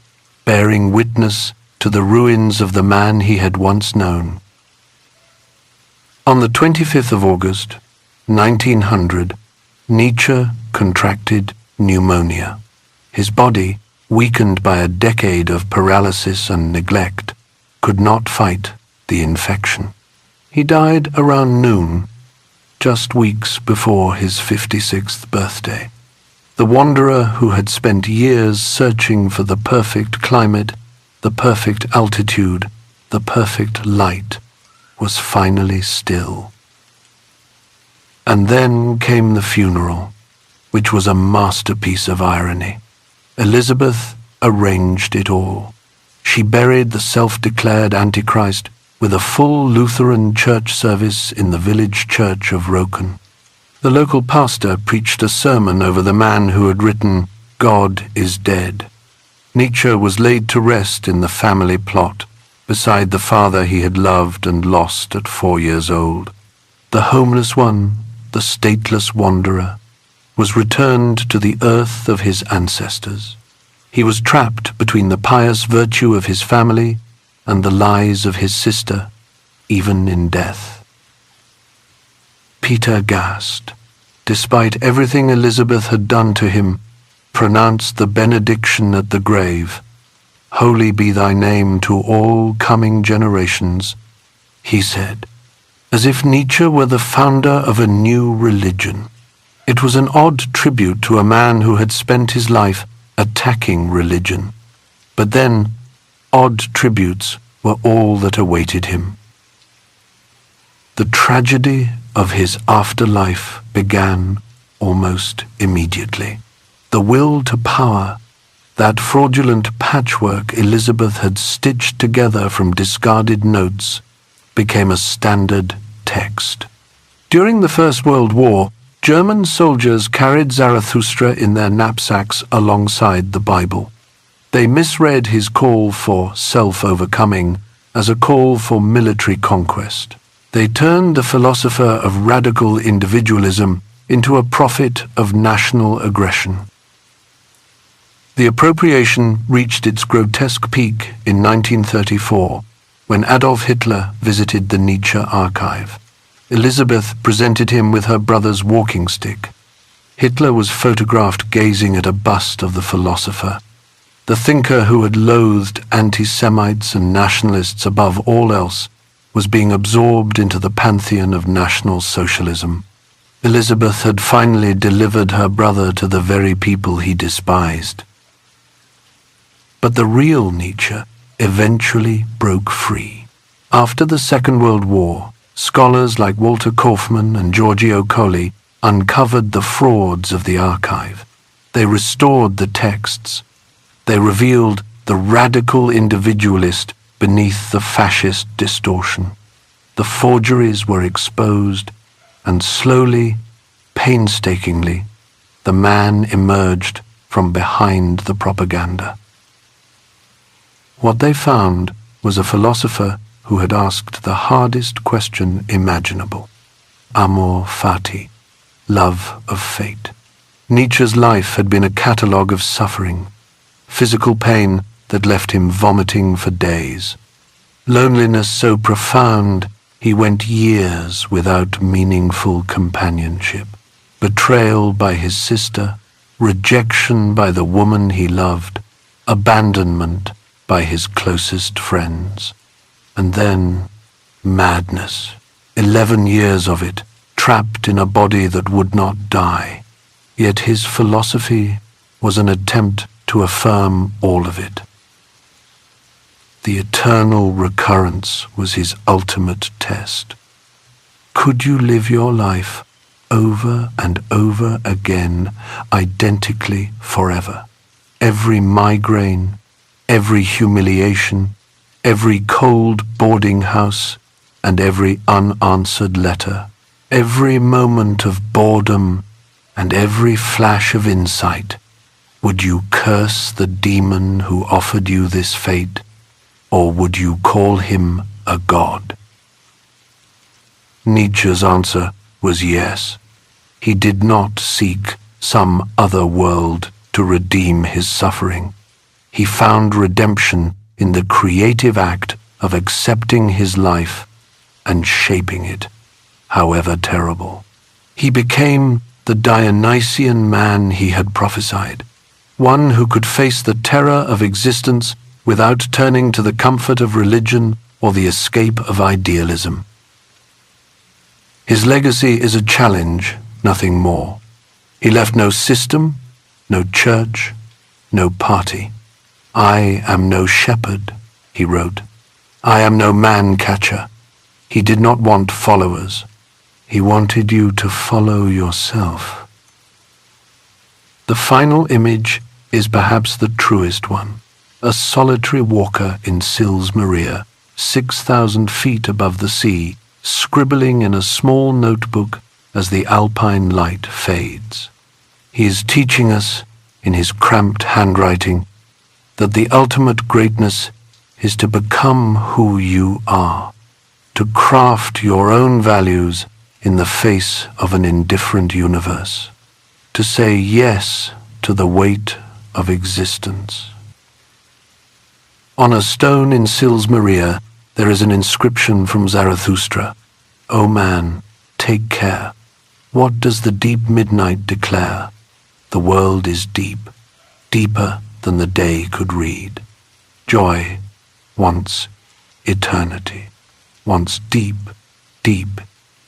bearing witness to the ruins of the man he had once known. On the 25th of August, 1900, Nietzsche contracted pneumonia. His body, weakened by a decade of paralysis and neglect, could not fight the infection. He died around noon, just weeks before his 56th birthday. The wanderer who had spent years searching for the perfect climate, the perfect altitude, the perfect light, was finally still. And then came the funeral, which was a masterpiece of irony. Elizabeth arranged it all. She buried the self-declared Antichrist with a full Lutheran church service in the village church of Roken. The local pastor preached a sermon over the man who had written, "God is dead." Nietzsche was laid to rest in the family plot, beside the father he had loved and lost at 4 years old. The homeless one, the stateless wanderer, was returned to the earth of his ancestors. He was trapped between the pious virtue of his family and the lies of his sister, even in death. Peter Gast, despite everything Elizabeth had done to him, pronounced the benediction at the grave, "Holy be thy name to all coming generations," he said, as if Nietzsche were the founder of a new religion. It was an odd tribute to a man who had spent his life attacking religion. But then, odd tributes were all that awaited him. The tragedy of his afterlife began almost immediately. The will to power, that fraudulent patchwork Elizabeth had stitched together from discarded notes, became a standard text. During the First World War, German soldiers carried Zarathustra in their knapsacks alongside the Bible. They misread his call for self-overcoming as a call for military conquest. They turned the philosopher of radical individualism into a prophet of national aggression. The appropriation reached its grotesque peak in 1934, when Adolf Hitler visited the Nietzsche archive. Elizabeth presented him with her brother's walking stick. Hitler was photographed gazing at a bust of the philosopher. The thinker who had loathed anti-Semites and nationalists above all else was being absorbed into the pantheon of National Socialism. Elizabeth had finally delivered her brother to the very people he despised. But the real Nietzsche eventually broke free. After the Second World War, scholars like Walter Kaufmann and Giorgio Colli uncovered the frauds of the archive. They restored the texts. They revealed the radical individualist beneath the fascist distortion. The forgeries were exposed, and slowly, painstakingly, the man emerged from behind the propaganda. What they found was a philosopher who had asked the hardest question imaginable: amor fati, love of fate. Nietzsche's life had been a catalogue of suffering, physical pain that left him vomiting for days, loneliness so profound he went years without meaningful companionship, betrayal by his sister, rejection by the woman he loved, abandonment by his closest friends. And then madness, 11 years of it, trapped in a body that would not die. Yet his philosophy was an attempt to affirm all of it. The eternal recurrence was his ultimate test. Could you live your life over and over again, identically forever? Every migraine, every humiliation, every cold boarding house, and every unanswered letter, every moment of boredom, and every flash of insight, would you curse the demon who offered you this fate, or would you call him a god? Nietzsche's answer was yes. He did not seek some other world to redeem his suffering. He found redemption in the creative act of accepting his life and shaping it, however terrible. He became the Dionysian man he had prophesied, one who could face the terror of existence without turning to the comfort of religion or the escape of idealism. His legacy is a challenge, nothing more. He left no system, no church, no party. "I am no shepherd," he wrote. "I am no man-catcher." He did not want followers. He wanted you to follow yourself. The final image is perhaps the truest one: a solitary walker in Sils Maria, 6,000 feet above the sea, scribbling in a small notebook as the alpine light fades. He is teaching us, in his cramped handwriting, that the ultimate greatness is to become who you are, to craft your own values in the face of an indifferent universe, to say yes to the weight of existence. On a stone in Sils Maria, there is an inscription from Zarathustra. O man, take care. What does the deep midnight declare? The world is deep, deeper than the day could read. Joy wants eternity, wants deep, deep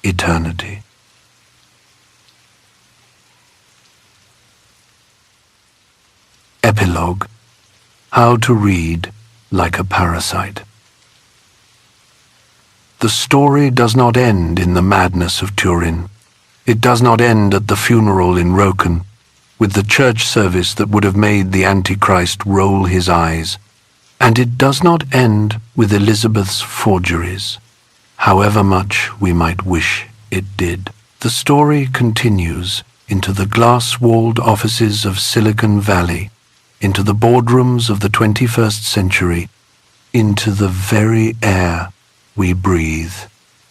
eternity. Epilogue. How to read like a parasite. The story does not end in the madness of Turin. It does not end at the funeral in Roken, with the church service that would have made the Antichrist roll his eyes. And it does not end with Elizabeth's forgeries, however much we might wish it did. The story continues into the glass-walled offices of Silicon Valley, into the boardrooms of the 21st century, into the very air we breathe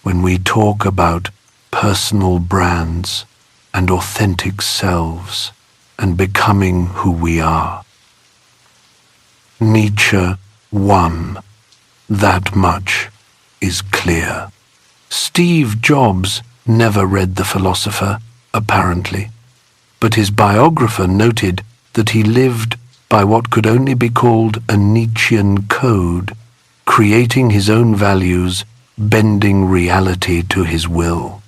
when we talk about personal brands and authentic selves and becoming who we are. Nietzsche won. That much is clear. Steve Jobs never read The Philosopher, apparently, but his biographer noted that he lived by what could only be called a Nietzschean code, creating his own values, bending reality to his will.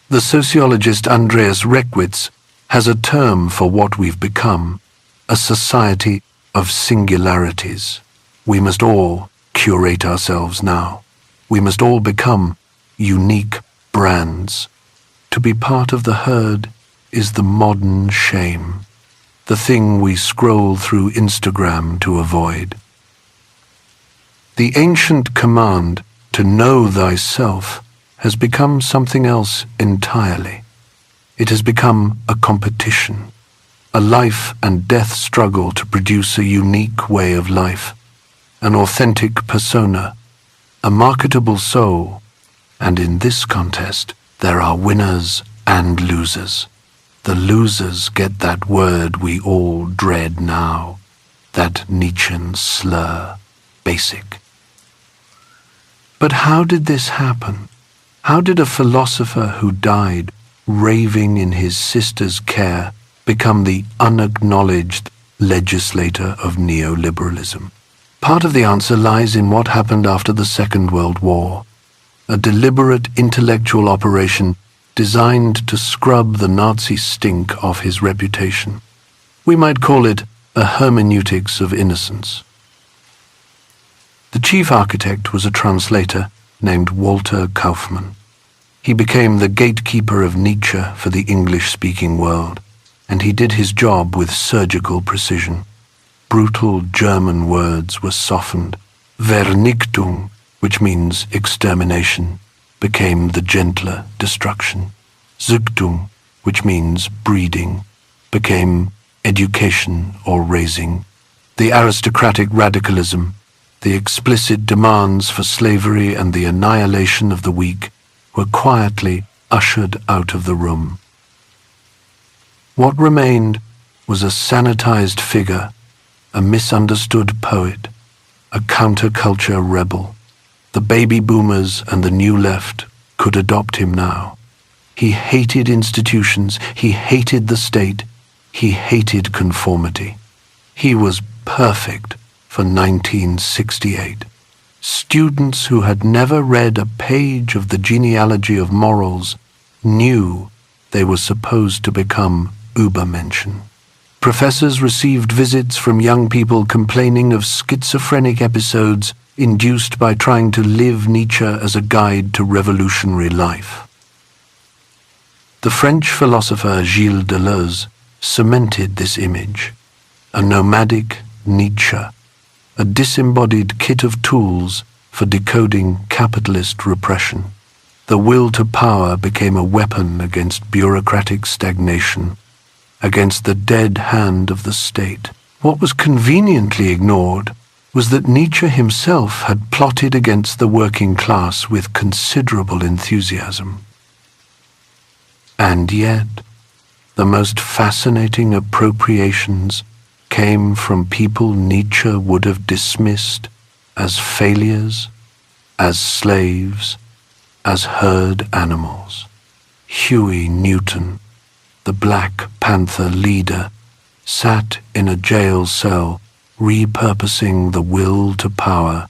The sociologist Andreas Reckwitz has a term for what we've become, a society of singularities. We must all curate ourselves now. We must all become unique brands. To be part of the herd is the modern shame, the thing we scroll through Instagram to avoid. The ancient command to know thyself has become something else entirely. It has become a competition, a life and death struggle to produce a unique way of life, an authentic persona, a marketable soul, and in this contest there are winners and losers. The losers get that word we all dread now, that Nietzschean slur, basic. But how did this happen? How did a philosopher who died raving in his sister's care become the unacknowledged legislator of neoliberalism? Part of the answer lies in what happened after the Second World War, a deliberate intellectual operation designed to scrub the Nazi stink off his reputation. We might call it a hermeneutics of innocence. The chief architect was a translator named Walter Kaufmann. He became the gatekeeper of Nietzsche for the English-speaking world, and he did his job with surgical precision. Brutal German words were softened. Vernichtung, which means extermination, became the gentler destruction. Züchtung, which means breeding, became education or raising. The aristocratic radicalism, the explicit demands for slavery and the annihilation of the weak were quietly ushered out of the room. What remained was a sanitized figure, a misunderstood poet, a counterculture rebel. The baby boomers and the new left could adopt him now. He hated institutions, he hated the state, he hated conformity. He was perfect for 1968. Students who had never read a page of the genealogy of morals knew they were supposed to become Übermenschen. Professors received visits from young people complaining of schizophrenic episodes induced by trying to live Nietzsche as a guide to revolutionary life. The French philosopher Gilles Deleuze cemented this image, a nomadic Nietzsche, a disembodied kit of tools for decoding capitalist repression. The will to power became a weapon against bureaucratic stagnation, against the dead hand of the state. What was conveniently ignored was that Nietzsche himself had plotted against the working class with considerable enthusiasm. And yet, the most fascinating appropriations came from people Nietzsche would have dismissed as failures, as slaves, as herd animals. Huey Newton, the Black Panther leader, sat in a jail cell repurposing the will to power.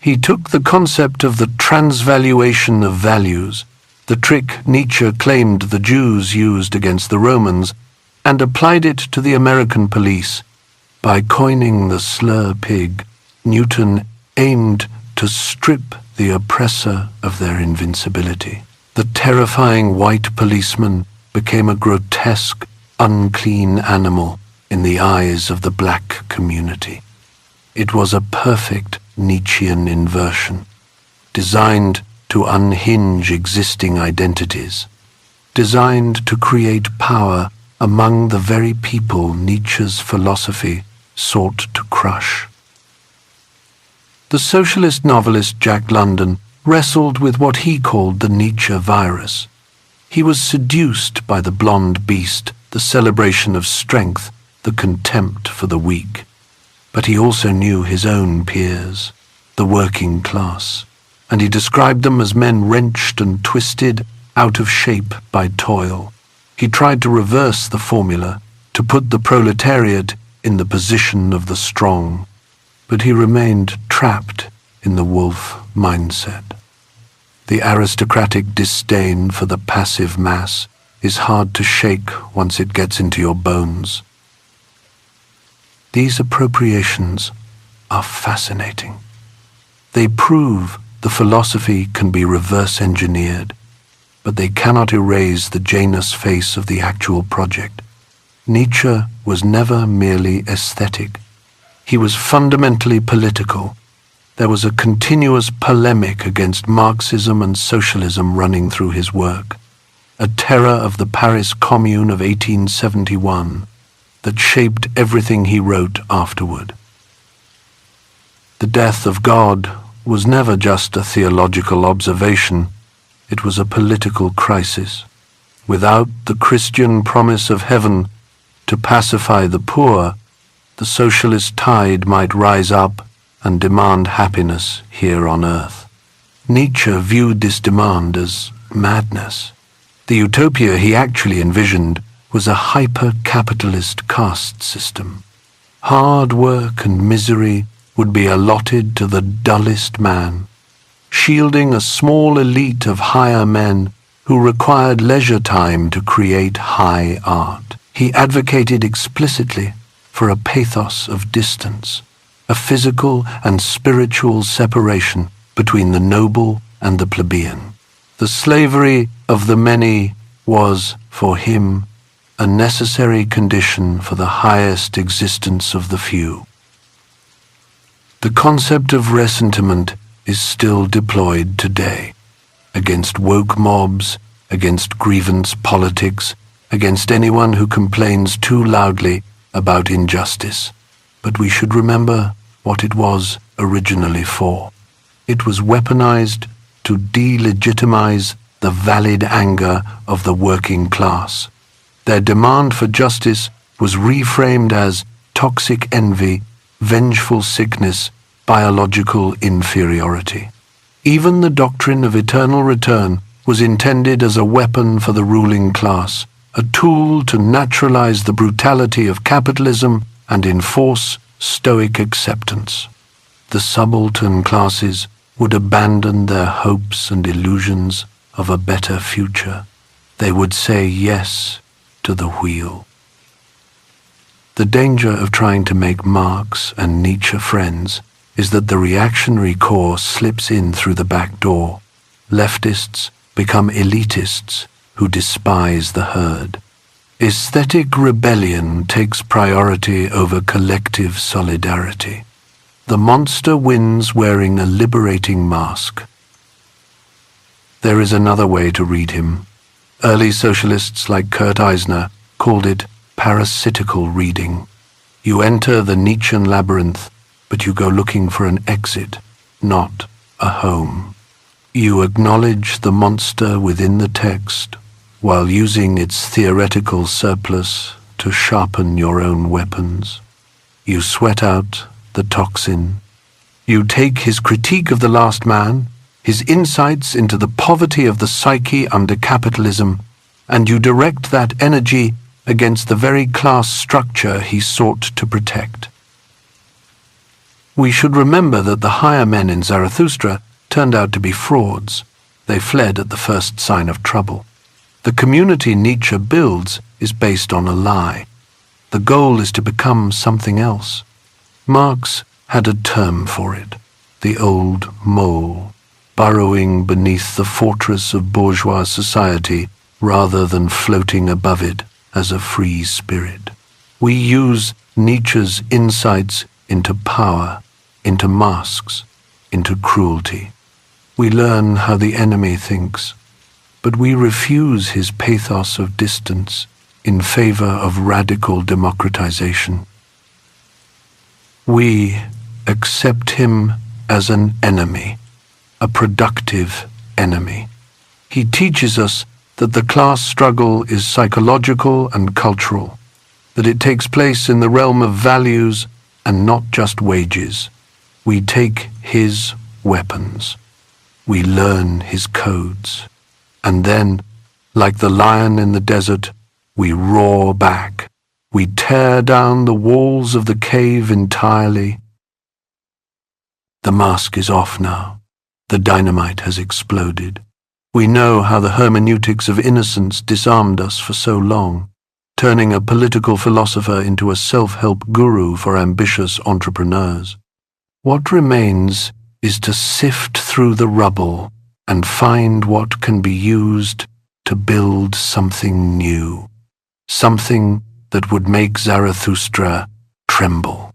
He took the concept of the transvaluation of values, the trick Nietzsche claimed the Jews used against the Romans, and applied it to the American police. By coining the slur pig, Newton aimed to strip the oppressor of their invincibility. The terrifying white policeman became a grotesque, unclean animal in the eyes of the black community. It was a perfect Nietzschean inversion, designed to unhinge existing identities, designed to create power among the very people Nietzsche's philosophy sought to crush. The socialist novelist Jack London wrestled with what he called the Nietzsche virus. He was seduced by the blonde beast, the celebration of strength, the contempt for the weak. But he also knew his own peers, the working class, and he described them as men wrenched and twisted out of shape by toil. He tried to reverse the formula, to put the proletariat in the position of the strong, but he remained trapped in the wolf mindset. The aristocratic disdain for the passive mass is hard to shake once it gets into your bones. These appropriations are fascinating. They prove the philosophy can be reverse-engineered, but they cannot erase the Janus face of the actual project. Nietzsche was never merely aesthetic. He was fundamentally political. There was a continuous polemic against Marxism and socialism running through his work, a terror of the Paris Commune of 1871 that shaped everything he wrote afterward. The death of God was never just a theological observation, it was a political crisis. Without the Christian promise of heaven to pacify the poor, the socialist tide might rise up and demand happiness here on earth. Nietzsche viewed this demand as madness. The utopia he actually envisioned was a hyper-capitalist caste system. Hard work and misery would be allotted to the dullest man, shielding a small elite of higher men who required leisure time to create high art. He advocated explicitly for a pathos of distance, a physical and spiritual separation between the noble and the plebeian. The slavery of the many was, for him, a necessary condition for the highest existence of the few. The concept of ressentiment is still deployed today, against woke mobs, against grievance politics, against anyone who complains too loudly about injustice. But we should remember what it was originally for. It was weaponized to delegitimize the valid anger of the working class. Their demand for justice was reframed as toxic envy, vengeful sickness, biological inferiority. Even the doctrine of eternal return was intended as a weapon for the ruling class, a tool to naturalize the brutality of capitalism and enforce stoic acceptance. The subaltern classes would abandon their hopes and illusions of a better future. They would say yes to the wheel. The danger of trying to make Marx and Nietzsche friends is that the reactionary core slips in through the back door. Leftists become elitists who despise the herd. Aesthetic rebellion takes priority over collective solidarity. The monster wins wearing a liberating mask. There is another way to read him. Early socialists like Kurt Eisner called it parasitical reading. You enter the Nietzschean labyrinth, but you go looking for an exit, not a home. You acknowledge the monster within the text while using its theoretical surplus to sharpen your own weapons. You sweat out the toxin. You take his critique of the last man, his insights into the poverty of the psyche under capitalism, and you direct that energy against the very class structure he sought to protect. We should remember that the higher men in Zarathustra turned out to be frauds. They fled at the first sign of trouble. The community Nietzsche builds is based on a lie. The goal is to become something else. Marx had a term for it, the old mole, burrowing beneath the fortress of bourgeois society rather than floating above it as a free spirit. We use Nietzsche's insights into power, into masks, into cruelty. We learn how the enemy thinks, but we refuse his pathos of distance in favor of radical democratization. We accept him as an enemy, a productive enemy. He teaches us that the class struggle is psychological and cultural, that it takes place in the realm of values and not just wages. We take his weapons. We learn his codes. And then, like the lion in the desert, we roar back. We tear down the walls of the cave entirely. The mask is off now. The dynamite has exploded. We know how the hermeneutics of innocence disarmed us for so long, turning a political philosopher into a self-help guru for ambitious entrepreneurs. What remains is to sift through the rubble and find what can be used to build something new, something that would make Zarathustra tremble.